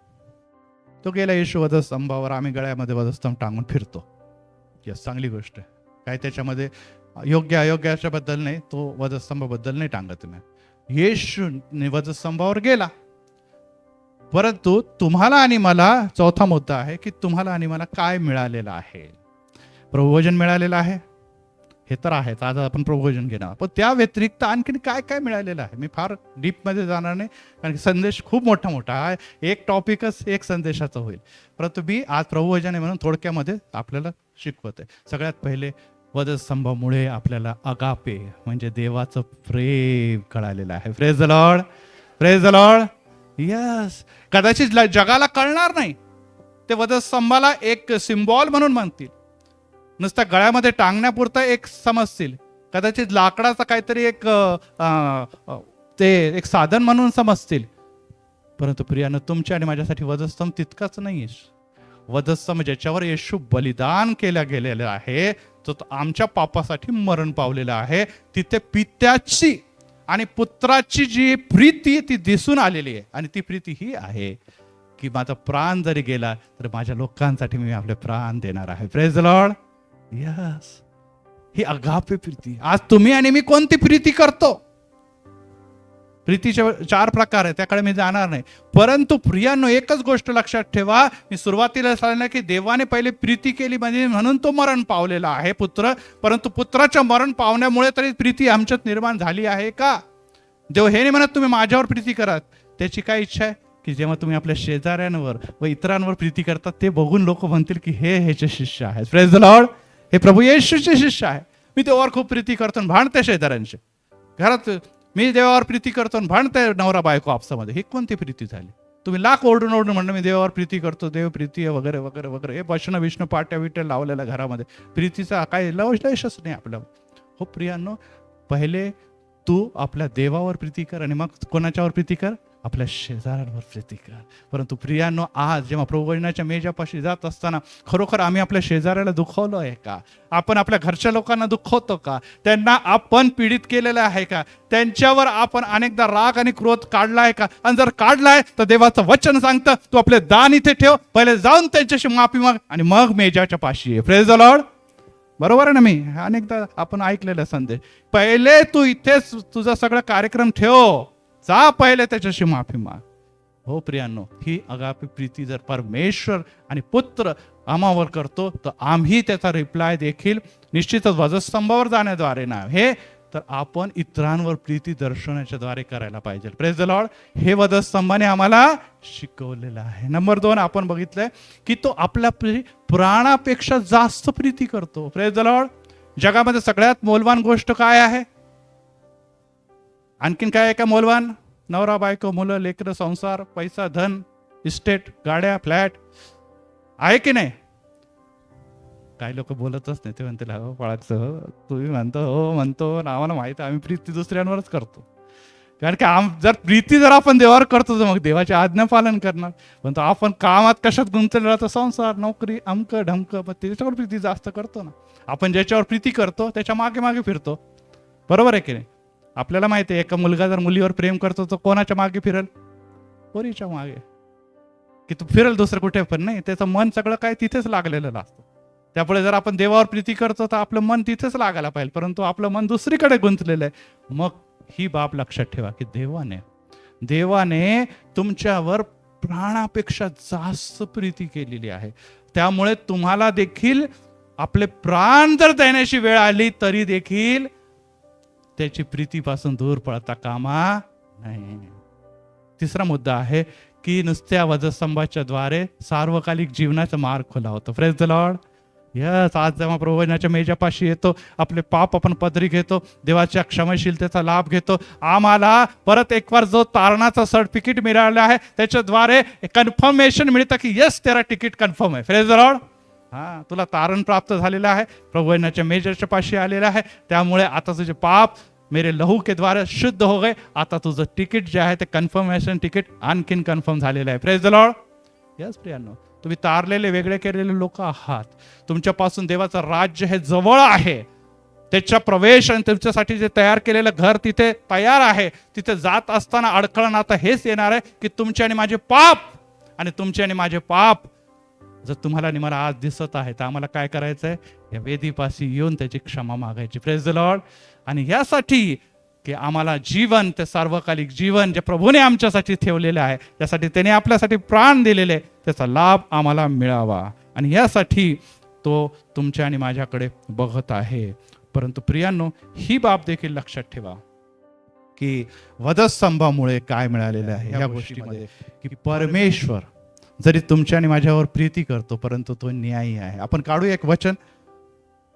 तो गेला येशू वधस्तंभावर, आम्ही गळ्यामध्ये वधस्तंभ टांगून फिरतो. यस, चांगली गोष्ट आहे. काय त्याच्यामध्ये योग्य अयोग्याच्या बद्दल नाही, तो वधस्तंभाबद्दल नाही टांगत मी. येशू वधस्तंभावर गेला, परंतु तुम्हाला आणि मला चौथा मुद्दा आहे की तुम्हाला आणि मला काय मिळालेलं आहे? प्रभुभोजन मिळालेलं आहे, हे तर आहेच, आज आपण प्रभुभोजन घेणार, पण त्या व्यतिरिक्त आणखीन काय काय मिळालेलं आहे? मी फार डीपमध्ये जाणार नाही, कारण की संदेश खूप मोठा मोठा आहे, एक टॉपिकच एक संदेशाचा होईल, परंतु मी आज प्रभुभोजन आहे म्हणून थोडक्यामध्ये आपल्याला शिकवत आहे. सगळ्यात पहिले वधस्तंभामुळे आपल्याला अगापे म्हणजे देवाचं प्रेम कळालेलं आहे. Praise the Lord. Praise the Lord. Yes. कदाचित जगाला कळणार नाही, ते वधस्तंभाला एक सिम्बॉल म्हणून म्हणतील, नुसत्या गळ्यामध्ये टांगण्यापुरतं एक समजतील, कदाचित लाकडाचा काहीतरी एक ते एक साधन म्हणून समजतील, परंतु प्रियानं तुमच्या आणि माझ्यासाठी वधस्तंभ तितकाच नाही. वधस्तंभ ज्याच्यावर येशू बलिदान केल्या गेलेलं आहे, तो आमच्या पापासाठी मरण पावलेला आहे, तिथे पित्याची आणि पुत्राची जी प्रीती ती दिसून आलेली आहे, आणि ती प्रीती ही आहे की माझा प्राण जरी गेला तर माझ्या लोकांसाठी मी आपले प्राण देणार आहे. Praise the Lord. Yes. He agape Preeti. आज तुम्ही आणि मी कोणती प्रीती करतो? प्रीतीचे 4 प्रकार आहे, त्याकडे मी जाणार नाही, परंतु प्रियांनो एकच गोष्ट लक्षात ठेवा, मी सुरुवातीला सांगितलं की देवाने पहिले प्रीती केली म्हणजे म्हणून तो मरण पावलेला आहे पुत्र, परंतु पुत्राच्या मरण पावण्यामुळे तरी प्रीती आमच्यात निर्माण झाली आहे का? देव हे नाही म्हणत तुम्ही माझ्यावर प्रीती करा. त्याची काय इच्छा आहे की जेव्हा तुम्ही आपल्या शेजाऱ्यांवर व इतरांवर प्रीती करतात ते बघून लोक म्हणतील की हे ह्याचे शिष्य आहेत. Praise the Lord. हे प्रभू येशूचे शिष्य आहे. मी देवावर खूप प्रीती करतो आणि भांडते शेजाऱ्यांचे घरात, मी देवावर प्रीती करतो आणि भांडते नवरा बायको आपसामध्ये. ही कोणती प्रीती झाली? तुम्ही लाख ओरडून ओरडून म्हणणं मी देवावर प्रीती करतो, देव प्रीती आहे वगैरे वगैरे वगैरे, हे भजन विष्णू पाट्या विट्या लावलेल्या घरामध्ये, प्रीतीचा काय लवशच नाही आपल्याला. हो प्रियांनो, पहिले तू आपल्या देवावर प्रीती कर आणि मग कोणाच्यावर प्रीती कर? आपल्या शेजाऱ्यांवर प्रीती कर. परंतु प्रियांनो, आज जेव्हा प्रभुवचनाच्या मेजापाशी जात असताना खरोखर आम्ही आपल्या शेजाऱ्याला दुखवलो आहे का? आपण आपल्या घरच्या लोकांना दुखवतो का? त्यांना आपण पीडित केलेलं आहे का? त्यांच्यावर आपण अनेकदा राग आणि क्रोध काढला आहे का? आणि जर काढलाय तर देवाचं वचन सांगतं तू आपले दान इथे ठेव, पहिले जाऊन त्यांच्याशी माफी माग आणि मग मेजाच्या पाशी ये. Praise the Lord. बरोबर आहे ना? मी अनेकदा आपण ऐकलेला संदेश. पहिले तू इथेच तुझा सगळा कार्यक्रम ठेव, जा पहिले त्याच्याशी माफी माग. हो प्रियांनो, ही अगापी प्रीती जर परमेश्वर आणि पुत्र आम्हावर करतो, तर आम्ही त्याचा रिप्लाय देखील निश्चितच वधस्तंभावर जाण्याद्वारे हे तर आपण इतरांवर प्रीती दर्शवण्याच्या द्वारे करायला पाहिजे. Praise the Lord. हे वधस्तंभाने आम्हाला शिकवलेलं आहे. नंबर 2 आपण बघितलंय की तो आपल्या प्राणापेक्षा जास्त प्रीती करतो. Praise the Lord. जगामध्ये सगळ्यात मौल्यवान गोष्ट काय आहे? आणखीन काय आहे का मौल्यवान? नवरा बायको, मुलं, लेकरं, संसार, पैसा, धन, इस्टेट, गाड्या, फ्लॅट आहे की नाही? काही लोक बोलतच नाही. ते म्हणतील हो पळायचं, हो तुम्ही म्हणतो, हो म्हणतो, आम्हाला माहिती आहे, आम्ही प्रीती दुसऱ्यांवरच करतो. कारण की जर प्रीती जर आपण देवावर करतो तर मग देवाचे आज्ञा पालन करणार. पण तो आपण कामात कशात गुंतलेला राहतो? संसार, नोकरी, अमक ढमक, पण त्याच्यावर प्रीती जास्त करतो ना. आपण ज्याच्यावर प्रीती करतो त्याच्या मागे मागे फिरतो. बरोबर आहे की नाही? आपल्याला माहिती आहे, एका मुलगा जर मुलीवर प्रेम करतो तर कोणाच्या मागे फिरेल? पोरीच्या मागे. की तू फिरेल दुसरं कुठे पण नाही. त्याचं मन सगळं काय तिथेच लागलेलं असतं. त्यामुळे जर आपण देवावर प्रीती करतो तर आपलं मन तिथेच लागायला पाहिजे, परंतु आपलं मन दुसरीकडे गुंतलेलं आहे. मग ही बाब लक्षात ठेवा की देवाने तुमच्यावर प्राणापेक्षा जास्त प्रीती केलेली आहे. त्यामुळे तुम्हाला देखील आपले प्राण जर देण्याची वेळ आली तरी देखील त्याची प्रीतीपासून दूर पळता कामा नाही. तिसरा मुद्दा आहे की नुसत्या वधस्तंभाच्या द्वारे सार्वकालिक जीवनाचा मार्ग खुला होतो. Praise the Lord. यस. आज जेव्हा प्रभूच्या मेजापाशी येतो, आपले पाप आपण पदरी घेतो, देवाच्या क्षमाशीलतेचा लाभ घेतो, आम्हाला परत एक बार जो तारणाचा सर्टिफिकेट मिळालं आहे त्याच्याद्वारे कन्फर्मेशन मिळतं की यस तेरा तिकीट कन्फर्म आहे. Praise the Lord. हा, तुला तारण प्राप्त झालेलं आहे, प्रभूच्या मेजरच्या पाशी आलेलं आहे. त्यामुळे आता तुझे पाप मेरे लहू के द्वारे शुद्ध हो गए. आता तुझं तिकीट जे आहे ते कन्फर्मेशन तिकीट आणखीन कन्फर्म झालेलं आहे. Praise the Lord. यस प्रियांनो, तुम्ही तारलेले वेगळे केलेले लोक आहात. तुमच्यापासून देवाचं राज्य हे जवळ आहे. त्याच्या प्रवेश आणि तुमच्यासाठी जे तयार केलेलं घर तिथे तयार आहे. तिथे जात असताना अडखळण आता हेच येणार आहे की तुमचे आणि माझे पाप, आणि तुमचे आणि माझे पाप जर तुम्हाला आणि मला आज दिसत आहे तर आम्हाला काय करायचंय? या वेदीपाशी येऊन त्याची क्षमा मागायची. Praise the Lord. आणि यासाठी की आम्हाला जीवन, ते सार्वकालिक जीवन जे प्रभूने आमच्यासाठी ठेवलेलं आहे, त्यासाठी त्याने आपल्यासाठी प्राण दिलेले, त्याचा लाभ आम्हाला मिळावा. आणि यासाठी तो तुमच्या आणि माझ्याकडे बघत आहे. परंतु प्रियांनो, ही बाब देखील लक्षात ठेवा की वधस्तंभामुळे काय मिळालेलं आहे या गोष्टीमध्ये, की परमेश्वर जरी तुमच्या आणि माझ्यावर प्रीती करतो, परंतु तो न्यायी आहे. आपण काढू एक वचन,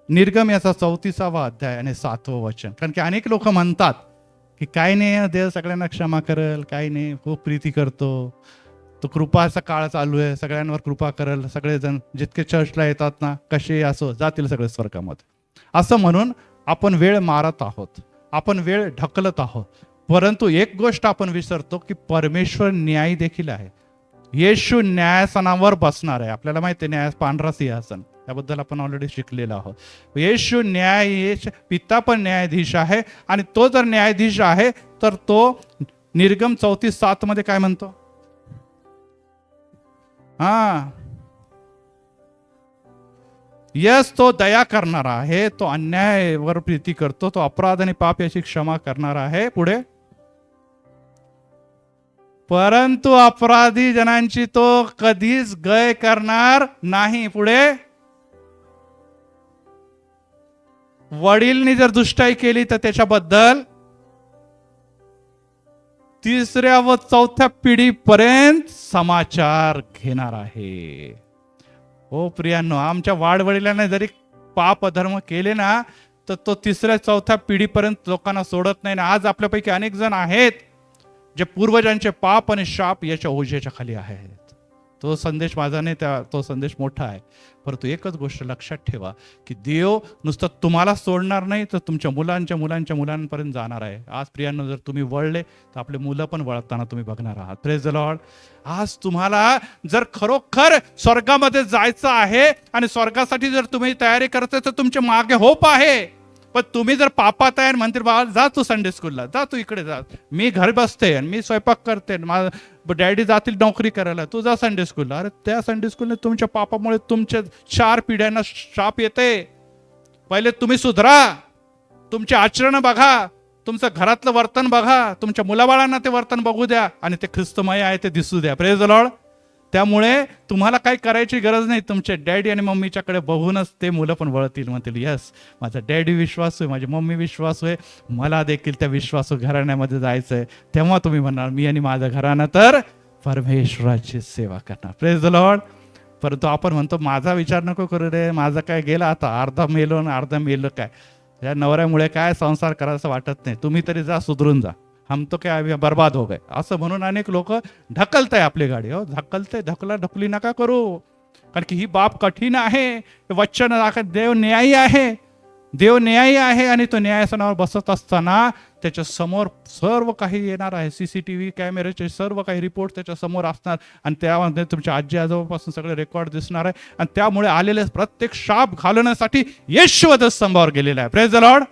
निर्गम याचा 34वा अध्याय आणि 7वं वचन. कारण की अनेक लोक म्हणतात की काय नाही, देव सगळ्यांना क्षमा करेल, काय नाही, खूप प्रीती करतो, तो कृपाचा काळ चालू आहे, सगळ्यांवर कृपा करेल, सगळेजण जितके चर्चला येतात ना, कसे असो जातील सगळे स्वर्गामध्ये, असं म्हणून आपण वेळ मारत आहोत, आपण वेळ ढकलत आहोत. परंतु एक गोष्ट आपण विसरतो की परमेश्वर न्यायी देखील आहे. येशू न्यायासनावर बसणार आहे. आपल्याला माहिती आहे न्याय पांढरा सिंहासन, त्याबद्दल आपण ऑलरेडी शिकलेलो आहोत. येशू न्यायाधीश, पिता पण न्यायाधीश आहे. आणि तो जर न्यायाधीश आहे तर तो निर्गम 34:7 मध्ये काय म्हणतो? यस, तो दया करणारा आहे, तो अन्यायावर प्रीती करतो, तो अपराध आणि पाप याची क्षमा करणारा आहे. पुढे, परंतु अपराधी जनांची तो कधीच गय करणार नाही. पुढे, वडीलनी जर दुष्टाई केली तर त्याच्याबद्दल 3ऱ्या व 4थ्या पिढीपर्यंत समाचार घेणार आहे. हो प्रियांनो, आमच्या वाडवडिलांनी जरी पाप अधर्म केले ना, तर तो 3ऱ्या 4थ्या पिढीपर्यंत लोकांना सोडत नाही. आज आपल्यापैकी अनेक जण आहेत जे पूर्वजांचे पाप आणि शाप याच्या ओझ्याच्या खाली आहेत. तो संदेश माझा नाही, तो संदेश मोठा आहे. परंतु एकच गोष्ट लक्षात ठेवा की देव नुसतं तुम्हाला सोडणार नाही, तर तुमच्या मुलांच्या मुलांच्या मुलांपर्यंत जाणार आहे. आज प्रियांनो, जर तुम्ही वळले तर आपले मुलं पण वळताना तुम्ही बघणार आहात. Praise the Lord. आज तुम्हाला जर खरोखर स्वर्गामध्ये जायचं आहे आणि स्वर्गासाठी जर तुम्ही तयारी करताय तर तुमच्या मागे होप आहे. पण तुम्ही जर पापात आहे म्हणतील बाबा जा तू संडे स्कूलला, जा तू इकडे जा, मी घर बसते आणि मी स्वयंपाक करते, डॅडी जातील नोकरी करायला, तू जा संडे स्कूलला. अरे त्या संडे स्कूलने तुमच्या पापामुळे तुमच्या 4 पिढ्यांना शाप येते. पहिले तुम्ही सुधरा, तुमचे आचरण बघा, तुमचं घरातलं वर्तन बघा, तुमच्या मुलाबाळांना ते वर्तन बघू द्या आणि ते ख्रिस्तमय आहे ते दिसू द्या. Praise the Lord. त्यामुळे तुम्हाला काही करायची गरज नाही. तुमचे डॅडी आणि मम्मीच्याकडे बघूनच ते मुलं पण वळतील, म्हणतील यस माझा डॅडी विश्वासू आहे, माझी मम्मी विश्वासू आहे, मला देखील त्या विश्वासू घराण्यामध्ये जायचं आहे. तेव्हा तुम्ही म्हणणार मी आणि माझं घराणं तर परमेश्वराची सेवा करणार. Praise the Lord. परंतु आपण म्हणतो माझा विचार नको करू रे, माझं काय गेलं आता, अर्धा मेलो ना अर्धा मेलं काय, या नवऱ्यामुळे काय संसार करायचं वाटत नाही, तुम्ही तरी जा सुधरून जा, हम तो काय बर्बाद हो गए, असं म्हणून अनेक लोक ढकलताय आपली गाडी. हो ढकलते, ढकली नका करू, कारण की ही बाब कठीण आहे. वचन देव न्यायी आहे, देव न्यायी आहे आणि तो न्यायासनावर बसत असताना त्याच्या समोर सर्व काही येणार आहे. CCTV कॅमेऱ्याचे सर्व काही रिपोर्ट त्याच्या समोर असणार आणि त्यामध्ये तुमच्या आजी आजोबापासून सगळे रेकॉर्ड दिसणार आहे आणि त्यामुळे आलेले प्रत्येक शाप घालवण्यासाठी येशू वधस्तंभावर गेलेला आहे. Praise the Lord.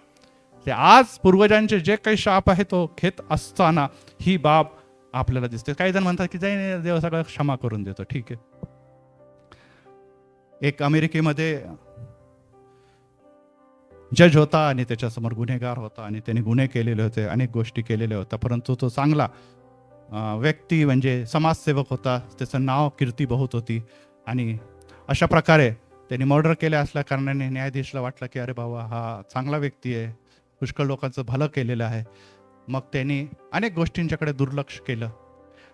ते आज पूर्वजांचे जे काही शाप आहे तो घेत असताना ही बाब आपल्याला दिसते. काही जण म्हणतात की जाईन देव सगळं क्षमा करून देतो. ठीक आहे. एक अमेरिकेमध्ये जज होता आणि त्याच्यासमोर गुन्हेगार होता आणि त्याने गुन्हे केलेले होते, अनेक गोष्टी केलेल्या होत्या, परंतु तो चांगला व्यक्ती म्हणजे समाजसेवक होता. त्याचं नाव कीर्ती बहुत होती आणि अशा प्रकारे त्यांनी मर्डर केले असल्या कारणाने न्यायाधीशला वाटलं की अरे बाबा हा चांगला व्यक्ती आहे, पुष्कळ लोकांचं भलं केलेलं आहे. मग त्यांनी अनेक गोष्टींच्याकडे दुर्लक्ष केलं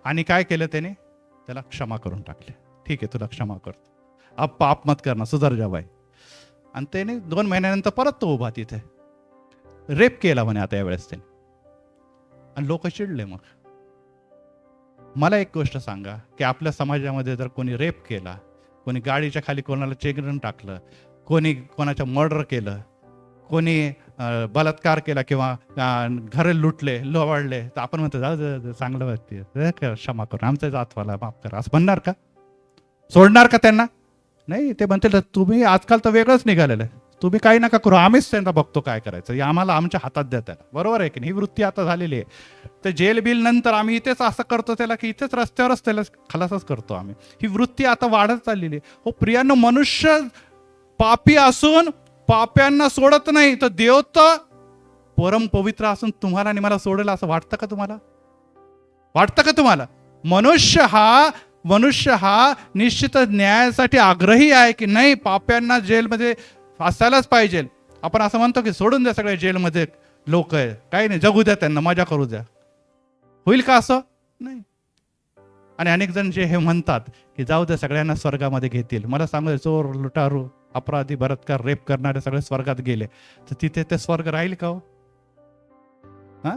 आणि काय केलं, त्याने त्याला क्षमा करून टाकले. ठीक आहे, तुला क्षमा करतो, अब पाप मत करना, सुधर जा बाई. आणि त्याने 2 महिन्यानंतर परत तो उभा तिथे रेप केला म्हणे आता यावेळेस त्याने, आणि लोक चिडले. मग मला एक गोष्ट सांगा की आपल्या समाजामध्ये जर कोणी रेप केला, कोणी गाडीच्या खाली कोणाला चेंगरून टाकलं, कोणी कोणाचं मर्डर केलं, कोणी बलात्कार केला किंवा घरे लुटले लोवाडले, तर आपण म्हणतो जाऊ चांगलं व्यक्ती आहे, क्षमा करून आमच्या जातवाला माफ करा, असं म्हणणार का? सोडणार का त्यांना? नाही. ते म्हणतील तुम्ही आजकाल तर वेगळंच निघालेलं आहे, तुम्ही काही नका करू, आम्हीच त्यांना बघतो काय करायचं, आम्हाला आमच्या हातात द्या त्याला. बरोबर आहे की नाही? ही वृत्ती आता झालेली आहे. तर जेल बिल नंतर आम्ही इथेच असं करतो त्याला की इथेच रस्त्यावरच त्याला खलासच करतो आम्ही. ही वृत्ती आता वाढत चाललेली आहे. हो प्रियांनो, मनुष्य पापी असून पाप्यांना सोडत नाही, तर देव तर परम पवित्र असून तुम्हाला आणि मला सोडेल असं वाटतं का तुम्हाला? वाटतं का तुम्हाला? मनुष्य हा निश्चितच न्यायासाठी आग्रही आहे की नाही, पाप्यांना जेलमध्ये असायलाच पाहिजे. आपण असं म्हणतो की सोडून द्या सगळे जेलमध्ये लोक आहे, काही नाही, जगू द्या त्यांना, मजा करू द्या. होईल का असं? नाही. आणि अनेक जण जे हे म्हणतात की जाऊ द्या सगळ्यांना स्वर्गामध्ये घेतील, मला सांगू, चोर लुटारू अपराधी बलात्कार रेप करणारे सगळे स्वर्गात गेले तर तिथे ते स्वर्ग राहील का? हा,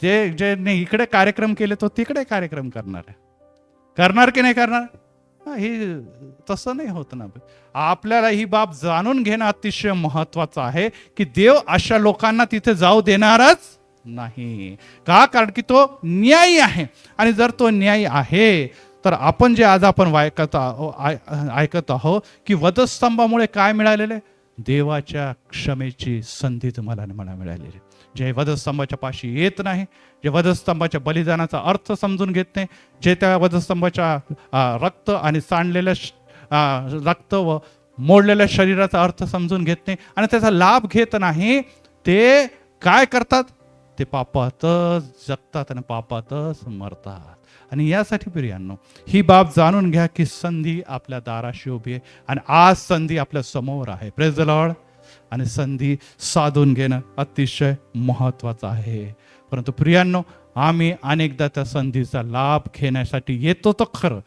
ते जे इकडे कार्यक्रम केले तो तिकडे कार्यक्रम करणार आहे, करणार की नाही करणार? हे तसं नाही होत ना. आपल्याला ही बाब जाणून घेणं अतिशय महत्वाचं आहे की देव अशा लोकांना तिथे जाऊ देणारच नाही. का? कारण की तो न्यायी आहे. आणि जर तो न्यायी आहे तर आपण जे आज आपण ऐकत आहोत की वधस्तंभामुळे काय मिळालेले? देवाच्या क्षमेची संधी तुम्हाला आणि मला मिळालेली. जे वधस्तंभाच्या पाशी येत नाही, जे वधस्तंभाच्या बलिदानाचा अर्थ समजून घेत नाही, जे त्या वधस्तंभाच्या रक्त आणि सांडलेल्या रक्त व मोडलेल्या शरीराचा अर्थ समजून घेत नाही आणि त्याचा लाभ घेत नाही, ते काय करतात? ते पापातच जगतात आणि पापातच मरतात. आणि यासाठी प्रियांनो, ही बाब जाणून घ्या की संधी आपल्या दाराशी उभी आहे आणि आज संधी आपल्या समोर आहे. Praise the Lord. आणि संधी साधून घेणं अतिशय महत्वाचं आहे. परंतु प्रियांनो, आम्ही अनेकदा त्या संधीचा लाभ घेण्यासाठी येतो तर खरं,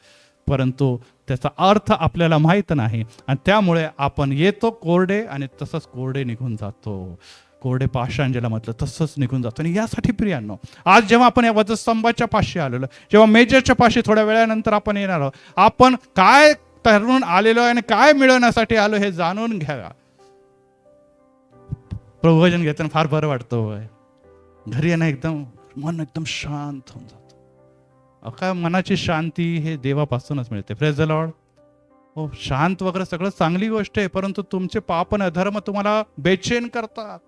परंतु त्याचा अर्थ आपल्याला माहीत नाही आणि त्यामुळे आपण येतो कोरडे आणि तसंच कोरडे निघून जातो. कोरडे पाषाण ज्याला म्हटलं तसंच निघून जातो. आणि यासाठी प्रियांनो, आज जेव्हा आपण या वधस्तंभाच्या पाशी आलेलो, जेव्हा मेजरच्या पाशी थोड्या वेळानंतर आपण येणार आहोत, आपण काय ठरवून आलेलो आहे आणि काय मिळवण्यासाठी आलो हे जाणून घ्या. प्रभुभजन घेताना फार बरं वाटतं, घरी येणं एकदम मन एकदम शांत होऊन जातं. काय मनाची शांती हे देवापासूनच मिळते. Praise the Lord. हो, शांत वगैरे सगळं चांगली गोष्ट आहे, परंतु तुमचे पाप आणि अधर्म तुम्हाला बेचैन करतात,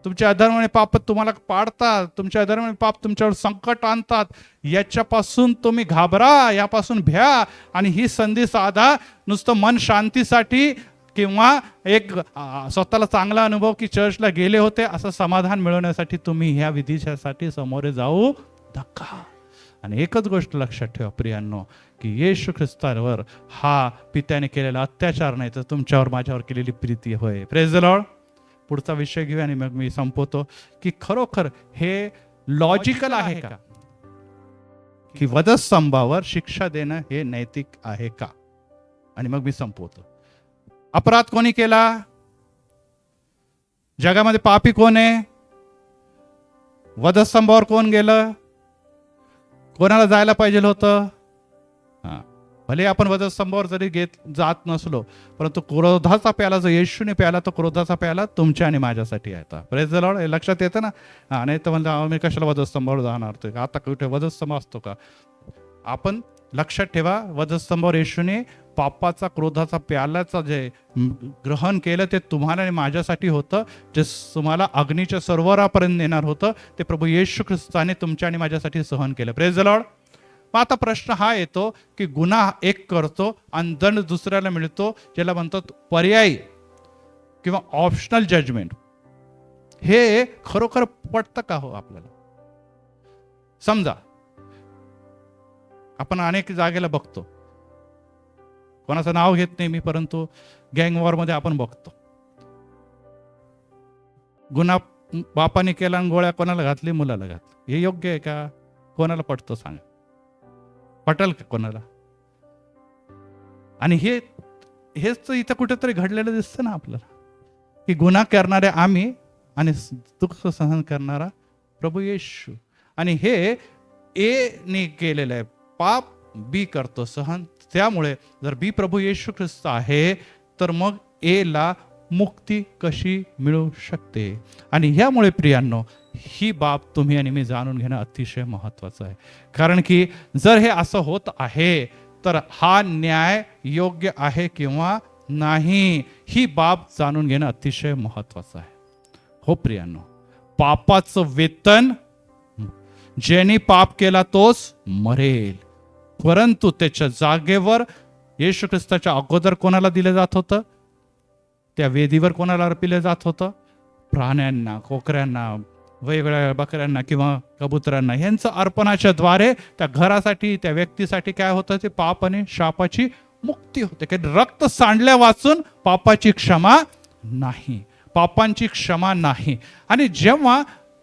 तुमच्या अधर्म आणि पाप तुम्हाला पाडतात, तुमच्या अधर्म आणि पाप तुमच्यावर संकट आणतात. याच्यापासून तुम्ही घाबरा, यापासून भ्या आणि ही संधी साधा. नुसतं मन शांतीसाठी किंवा एक स्वतःला चांगला अनुभव की चर्चला गेले होते असं समाधान मिळवण्यासाठी तुम्ही ह्या विधीच्यासाठी समोरे जाऊ नका. आणि एकच गोष्ट लक्षात ठेवा प्रियांनो, की येशू ख्रिस्तावर हा पित्याने केलेला अत्याचार नाही तर तुमच्यावर माझ्यावर केलेली प्रीती होय. Praise the Lord. पुढचा विषय घेऊया आणि मग मी संपवतो की खरोखर हे लॉजिकल आहे का की वधस्तंभावर शिक्षा देणं हे नैतिक आहे का, आणि मग मी संपवतो. अपराध कोणी केला? जगामध्ये पापी कोण आहे? वधस्तंभावर कोण गेलं? कोणाला जायला पाहिजे होतं? भले आपण वधस्तंभावर जरी जात नसलो, परंतु क्रोधाचा प्याला जो येशूने प्याला तो क्रोधाचा प्याला तुमच्या आणि माझ्यासाठी आहे. Praise the Lord. हे लक्षात येतं ना. नाही तर म्हणजे मी कशाला वधस्तंभावर जाणार? आता कुठे वधस्तंभ असतो का? आपण लक्षात ठेवा, वधस्तंभावर येशूने पापाचा क्रोधाचा प्यालाचा जे ग्रहण केलं ते तुम्हाला आणि माझ्यासाठी होतं. जे तुम्हाला अग्नीच्या सरोवरापर्यंत नेणार होतं ते प्रभू येशू ख्रिस्ताने तुमच्या आणि माझ्यासाठी सहन केलं. Praise the Lord. मग आता प्रश्न हा येतो की गुन्हा एक करतो आणि दंड दुसऱ्याला मिळतो, ज्याला म्हणतात पर्यायी किंवा ऑप्शनल जजमेंट. हे खरोखर पटतं का हो आपल्याला? समजा आपण अनेक जागेला बघतो, कोणाचं नाव घेत नाही मी, परंतु गँग वॉर मध्ये आपण बघतो गुन्हा बापाने केला आणि गोळ्या कोणाला घातली? मुलाला घातली. हे योग्य आहे का? कोणाला पटतं सांगा? पटल का कोणाला? आणि हेच इथं कुठेतरी घडलेलं दिसतं ना आपल्याला, की गुन्हा करणारे आम्ही आणि दुःख सहन करणारा प्रभू येशू. आणि हे ए ने केलेलं आहे, पाप बी करतो सहन. त्यामुळे जर बी प्रभू येशू ख्रिस्त आहे तर मग ए ला मुक्ती कशी मिळू शकते? आणि ह्यामुळे प्रियांनो ही बाब तुम्ही आणि मी जाणून घेणं अतिशय महत्वाचं आहे. कारण की जर हे असं होत आहे तर हा न्याय योग्य आहे किंवा नाही, ही बाब जाणून घेणं अतिशय महत्वाचं आहे. हो प्रियांनो, पापाचं वेतन ज्याने पाप केला तोच मरेल, परंतु त्याच्या जागेवर येशू ख्रिस्ताच्या अगोदर कोणाला दिलं जात होतं? त्या वेदीवर कोणाला अर्पिलं जात होतं? प्राण्यांना, कोकऱ्यांना, वेगवेगळ्या बकऱ्यांना किंवा कबुतरांना. यांचं अर्पणाच्या द्वारे त्या घरासाठी, त्या व्यक्तीसाठी काय होतं? ते पाप आणि शापाची मुक्ती होते. की रक्त सांडल्या वाचून पापाची क्षमा नाही, पापांची क्षमा नाही. आणि जेव्हा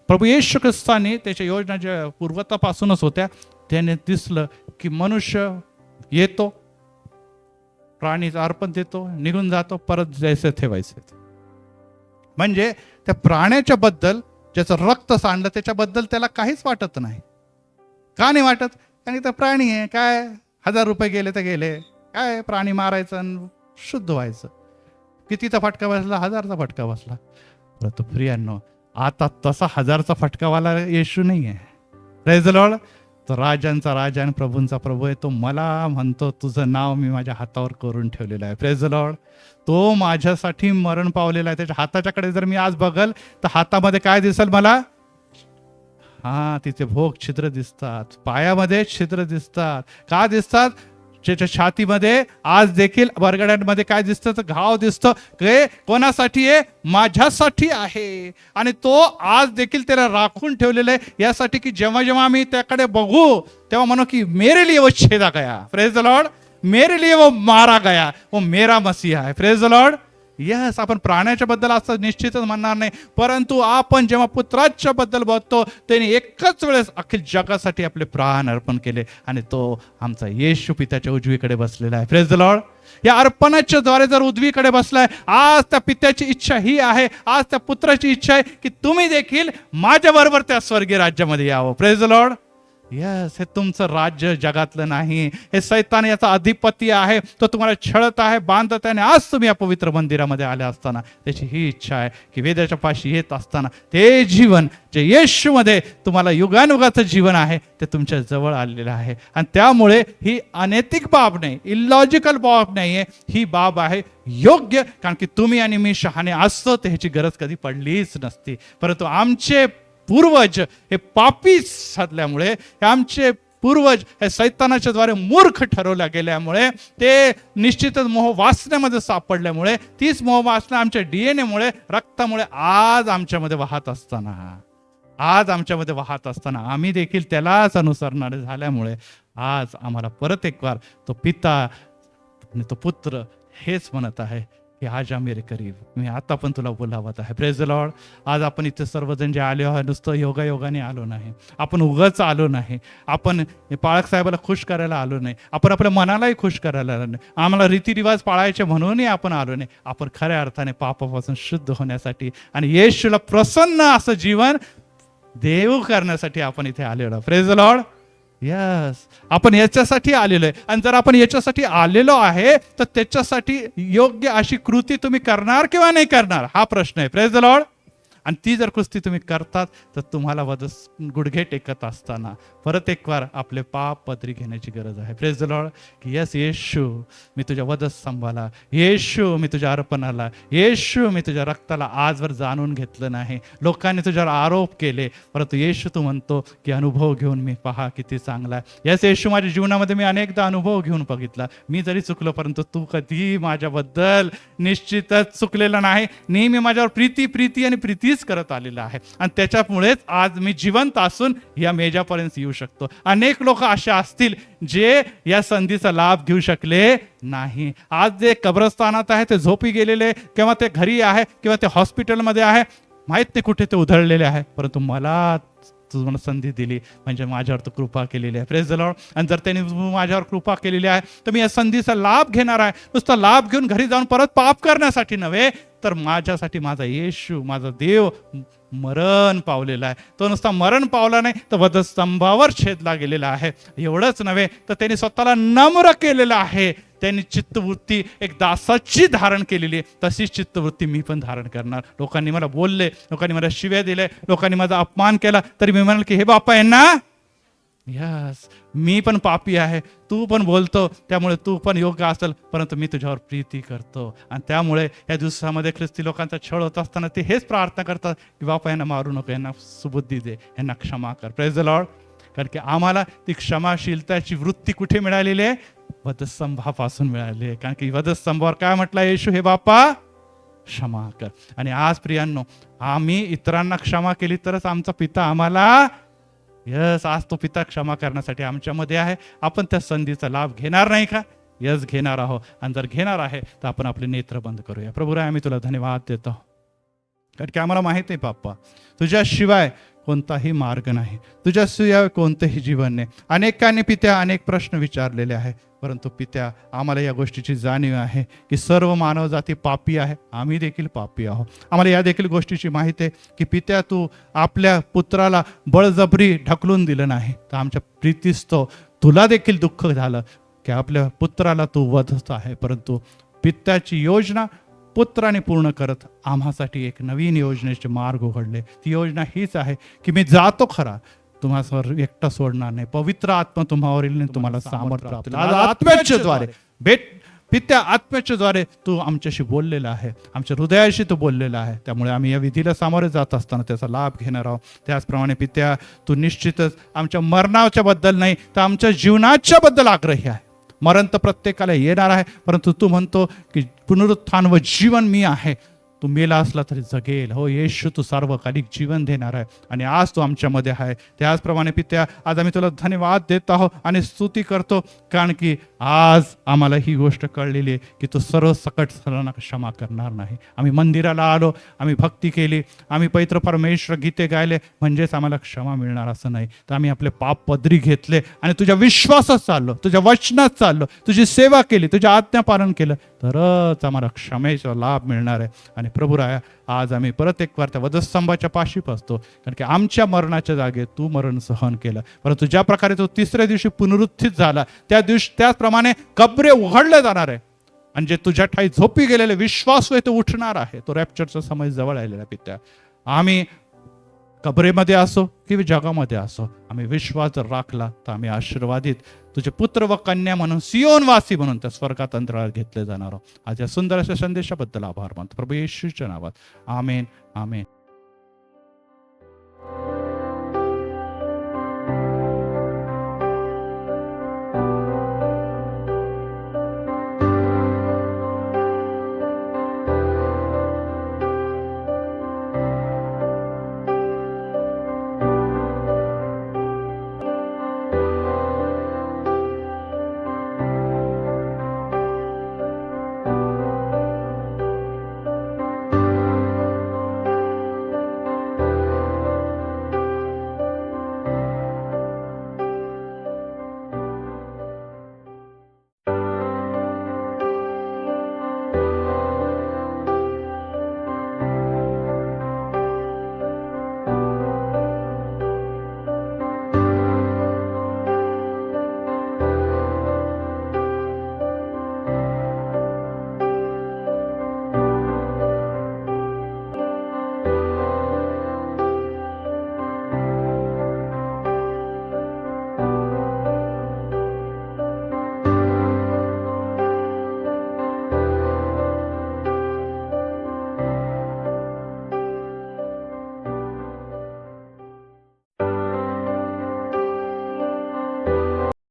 प्रभू येशू ख्रिस्ताने त्याच्या योजना ज्या पूर्वतापासूनच होत्या, त्याने दिसलं की मनुष्य येतो, प्राणीचं अर्पण देतो, निघून जातो, परत जायचं ठेवायचं. म्हणजे त्या प्राण्याच्या बद्दल ज्याचं रक्त सांडलं त्याच्याबद्दल त्याला काहीच वाटत नाही. का नाही वाटत? कारण तो प्राणी आहे. काय 1000 रुपये गेले तर गेले, काय प्राणी मारायचं आणि शुद्ध व्हायचं. कितीचा फटका बसला? 1000चा फटका बसला. परंतु प्रियांनो, आता तसा 1000चा फटकावाला येशू नाही आहे. Praise the Lord. तो राजांचा राजा आणि प्रभूंचा प्रभू आहे. तो मला म्हणतो तुझं नाव मी माझ्या हातावर करून ठेवलेलं आहे. Praise the Lord. तो माझ्यासाठी मरण पावलेला आहे. त्याच्या हाताच्याकडे जर मी आज बघल तर हातामध्ये काय दिसेल मला? तिचे भोग छिद्र दिसतात, पायामध्ये छिद्र दिसतात. का दिसतात? त्याच्या छातीमध्ये आज देखील बरगड्यांमध्ये काय दिसतं? तर घाव दिसतं. कोणासाठी आहे? माझ्यासाठी आहे. आणि तो आज देखील त्याला राखून ठेवलेला आहे यासाठी की जेव्हा जेव्हा आम्ही त्याकडे बघू तेव्हा म्हणू की मेरे लिए वो छेदा गया. Praise the Lord. मेरे लिए वो मारा गया, वो मेरा मसीहा है. Praise the Lord. यस, आपण प्राण्याच्या बद्दल असं निश्चितच म्हणणार नाही, परंतु आपण जेव्हा पुत्राच्या बद्दल बघतो त्याने एकच वेळेस अखिल जगासाठी आपले प्राण अर्पण केले आणि तो आमचा येशू पित्याच्या उजवीकडे बसलेला आहे. Praise the Lord. या अर्पणाच्या द्वारे जर उजवीकडे बसलाय, आज त्या पित्याची इच्छा ही आहे, आज त्या पुत्राची इच्छा आहे की तुम्ही देखील माझ्या बरोबर त्या स्वर्गीय राज्यामध्ये यावं. Praise the Lord. यस, हे तुमचं राज्य जगातलं नाही. हे सैतान याचा अधिपती आहे. तो तुम्हाला छळत आहे, बांधत आहे. आणि आज तुम्ही या पवित्र मंदिरामध्ये आले असताना त्याची ही इच्छा आहे की वेदाच्या पाशी येत असताना ते जीवन जे येशूमध्ये तुम्हाला युगानुगाचं जीवन आहे ते तुमच्या जवळ आलेलं आहे. आणि त्यामुळे ही अनैतिक बाब नाही, इलॉजिकल बाब नाही आहे, ही बाब आहे योग्य. कारण की तुम्ही आणि मी शहाणे असतो तर ह्याची गरज कधी पडलीच नसती. परंतु आमचे पूर्वज हे पापी असल्यामुळे, आमचे पूर्वज हे सैतानाच्या द्वारे मूर्ख ठरवल्या गेल्यामुळे, ते निश्चितच मोह वासनेमध्ये सापडल्यामुळे, तीच मोह वासना आमच्या DNA मुळे, रक्तामुळे आज आमच्यामध्ये वाहत असताना आम्ही देखील त्यालाच अनुसरणारे झाल्यामुळे आज आम्हाला परत एक वार तो पिता आणि तो पुत्र हेच म्हणत आहे की आज मेरे करीब, मी आता पण तुला बोलावत आहे. Praise the Lord. आज आपण इथे सर्वजण जे आले आहोत, नुसतं योगायोगाने आलो नाही, आपण उगाच आलो नाही, आपण पाळक साहेबाला खुश करायला आलो नाही, आपण आपल्या मनालाही खुश करायला आलो नाही, आम्हाला रीतिरिवाज पाळायचे म्हणूनही आपण आलो नाही, आपण खऱ्या अर्थाने पापापासून शुद्ध होण्यासाठी आणि येशूला प्रसन्न असं जीवन देव करण्यासाठी आपण इथे आलेलो. Praise the Lord. यस, आपण याच्यासाठी आलेलो आहे. आणि जर आपण याच्यासाठी आलेलो आहे तर त्याच्यासाठी योग्य अशी कृती तुम्ही करणार किंवा नाही करणार हा प्रश्न आहे. Praise the Lord. आणि ती जर कुस्ती तुम्ही करतात तर तुम्हाला गुडघे टेकत असताना परत एक वार आपले पाप पदरी घेण्याची गरज आहे. Praise the Lord. की यस येशू, मी तुझ्या वधस्तंभाला, येशू मी तुझ्या अर्पणाला, येशू मी तुझ्या रक्ताला आजवर जाणून घेतलं नाही. लोकांनी तुझ्यावर आरोप केले, परंतु येशू तू म्हणतो की अनुभव घेऊन मी पहा किती चांगला आहे. यस येशू, माझ्या जीवनामध्ये मी अनेकदा अनुभव घेऊन बघितला, मी जरी चुकलो परंतु तू कधी माझ्याबद्दल निश्चितच चुकलेला नाही. नेहमी माझ्यावर प्रीती आणि प्रीतीच करत आलेला आहे. आणि त्याच्यामुळेच आज मी जिवंत असून या मेजापर्यंत येऊ शकतो. अनेक लोक असे असतील जे या संधीचा लाभ घेऊ शकले नाही. आज जे कब्रस्तानात आहे, ते झोपी गेलेले, किंवा ते घरी आहे, किंवा ते हॉस्पिटलमध्ये आहे, माहित नाही कुठे ते उधळलेले आहे, परंतु मला तुम्हाला संधी दिली म्हणजे माझ्यावर तर कृपा केलेली आहे. Praise the Lord. आणि जर त्यांनी माझ्यावर कृपा केलेली आहे तर मी या संधीचा लाभ घेणार आहे. नुसता लाभ घेऊन घरी जाऊन परत पाप करण्यासाठी नव्हे, तर माझ्यासाठी माझा येशू, माझा देव मरण पावलेला आहे. तो नुसता मरण पावला नाही तर वधस्तंभावर छेदला गेलेला आहे. एवढंच नव्हे तर त्यांनी स्वतःला नम्र केलेलं आहे. त्यांनी चित्तवृत्ती एक दासाची धारण केलेली आहे. तशीच चित्तवृत्ती मी पण धारण करणार. लोकांनी मला बोलले, लोकांनी मला शिव्या दिले, लोकांनी माझा अपमान केला, तरी मी म्हणाल की हे बापा आहे ना, यस मी पण पापी आहे, तू पण बोलतो त्यामुळे तू पण योग्य असेल, परंतु मी तुझ्यावर प्रीती करतो. आणि त्यामुळे या दिवसामध्ये ख्रिस्ती लोकांचा छळ होत असताना ते हेच प्रार्थना करतात की बापा यांना मारू नको, यांना सुबुद्धी दे, यांना क्षमा कर. Praise the Lord. कारण की आम्हाला ती क्षमाशीलताची वृत्ती कुठे मिळालेली आहे? वधस्तंभापासून मिळाली आहे. कारण की वधस्तंभावर काय म्हटलं? येशू हे बापा क्षमा कर. आणि आज प्रियांनो, आम्ही इतरांना क्षमा केली तरच आमचा पिता आम्हाला, यस आज तो पिता क्षमा करण्यासाठी आमच्यामध्ये आहे. आपण त्या संधीचा लाभ घेणार नाही का? यस घेणार आहोत. आणि जर घेणार आहे तर आपण आपले नेत्र बंद करूया. प्रभुराय आम्ही तुला धन्यवाद देतो, कारण की आम्हाला माहित आहे बाप्पा तुझ्याशिवाय कोणताही मार्ग नाही, तुझ्याशिवाय कोणतंही जीवन नाही. अनेकांनी पित्या अनेक प्रश्न विचारलेले आहे, परंतु पित्या आम्हाला या गोष्टीची जाणीव आहे की सर्व मानवजाती पापी आहे, आम्ही देखील पापी आहोत. आम्हाला या देखील गोष्टीची माहिती आहे की पित्या तू आपल्या पुत्राला बळजबरी ढकलून दिलं नाही, तर आमच्या प्रीतीस्तव तुला देखील दुःख झालं की आपल्या पुत्राला तू वधत आहे. परंतु पित्याची योजना पुत्राने पूर्ण करत आम्हासाठी एक नवीन योजनेचे मार्ग उघडले. ती योजना हीच आहे की मी जातो खरा, तुम्हाला एकटा सोडणार नाही, पवित्र आत्मा तुम्हावरील तुम्हाला सामर्थ्य प्राप्त. आत्म्याच्या द्वारे पित्या आत्म्याच्या द्वारे तू आमच्याशी बोललेला आहे, आमच्या हृदयाशी तू बोललेला आहे. त्यामुळे आम्ही या विधीला सामोरे जात असताना त्याचा लाभ घेणार आहोत. त्याचप्रमाणे पित्या तू निश्चितच आमच्या मरणाच्या बद्दल नाही तर आमच्या जीवनाच्या बद्दल आग्रही आहे. मरण तर प्रत्येकाला येणार आहे, परंतु तू म्हणतो की पुनरुत्थान व जीवन मी आहे, तू मेला असला तरी जगेल. हो येशू, तू सार्वकालिक जीवन देणार आहे आणि आज तू आमच्यामध्ये आहे. त्याचप्रमाणे पित्या आज आम्ही तुला धन्यवाद देत आहोत आणि स्तुती करतो, कारण की आज आम्हाला ही गोष्ट कळलेली आहे की तू सर्व सकट सर्वांना क्षमा करणार नाही. आम्ही मंदिराला आलो, आम्ही भक्ती केली, आम्ही पवित्र परमेश्वर गीते गायले म्हणजेच आम्हाला क्षमा मिळणार असं नाही, तर आम्ही आपले पाप पदरी घेतले आणि तुझ्या विश्वासात चाललो, तुझ्या वचनात चाललो, तुझी सेवा केली, तुझ्या आज्ञापालन केलं, तरच आम्हाला क्षमेचा लाभ मिळणार आहे. आणि प्रभुराया आज आम्ही परत एक वार त्या वधस्तंभाच्या पाशी बसतो, कारण की आमच्या मरणाच्या जागे तू मरण सहन केलं, परंतु ज्या प्रकारे तो तिसऱ्या दिवशी पुनरुत्थित झाला त्या दिवशी त्याचप्रमाणे कबरे उघडले जाणार आहे आणि जे तुझ्या ठाई झोपी गेलेले विश्वास तो उठणार आहे. तो रॅप्चरचा समय जवळ आलेला पित्या. आम्ही कबरेमध्ये असो किंवा जगामध्ये असो, आम्ही विश्वास जर राखला तर आम्ही आशीर्वादित तुझे पुत्र व कन्या म्हणून, सियोनवासी म्हणून त्या स्वर्गात अंतराळात घेतले जाणार आहोत. आज या सुंदर अशा संदेशाबद्दल आभार मानतो प्रभू येशूच्या नावात. आमेन आमेन.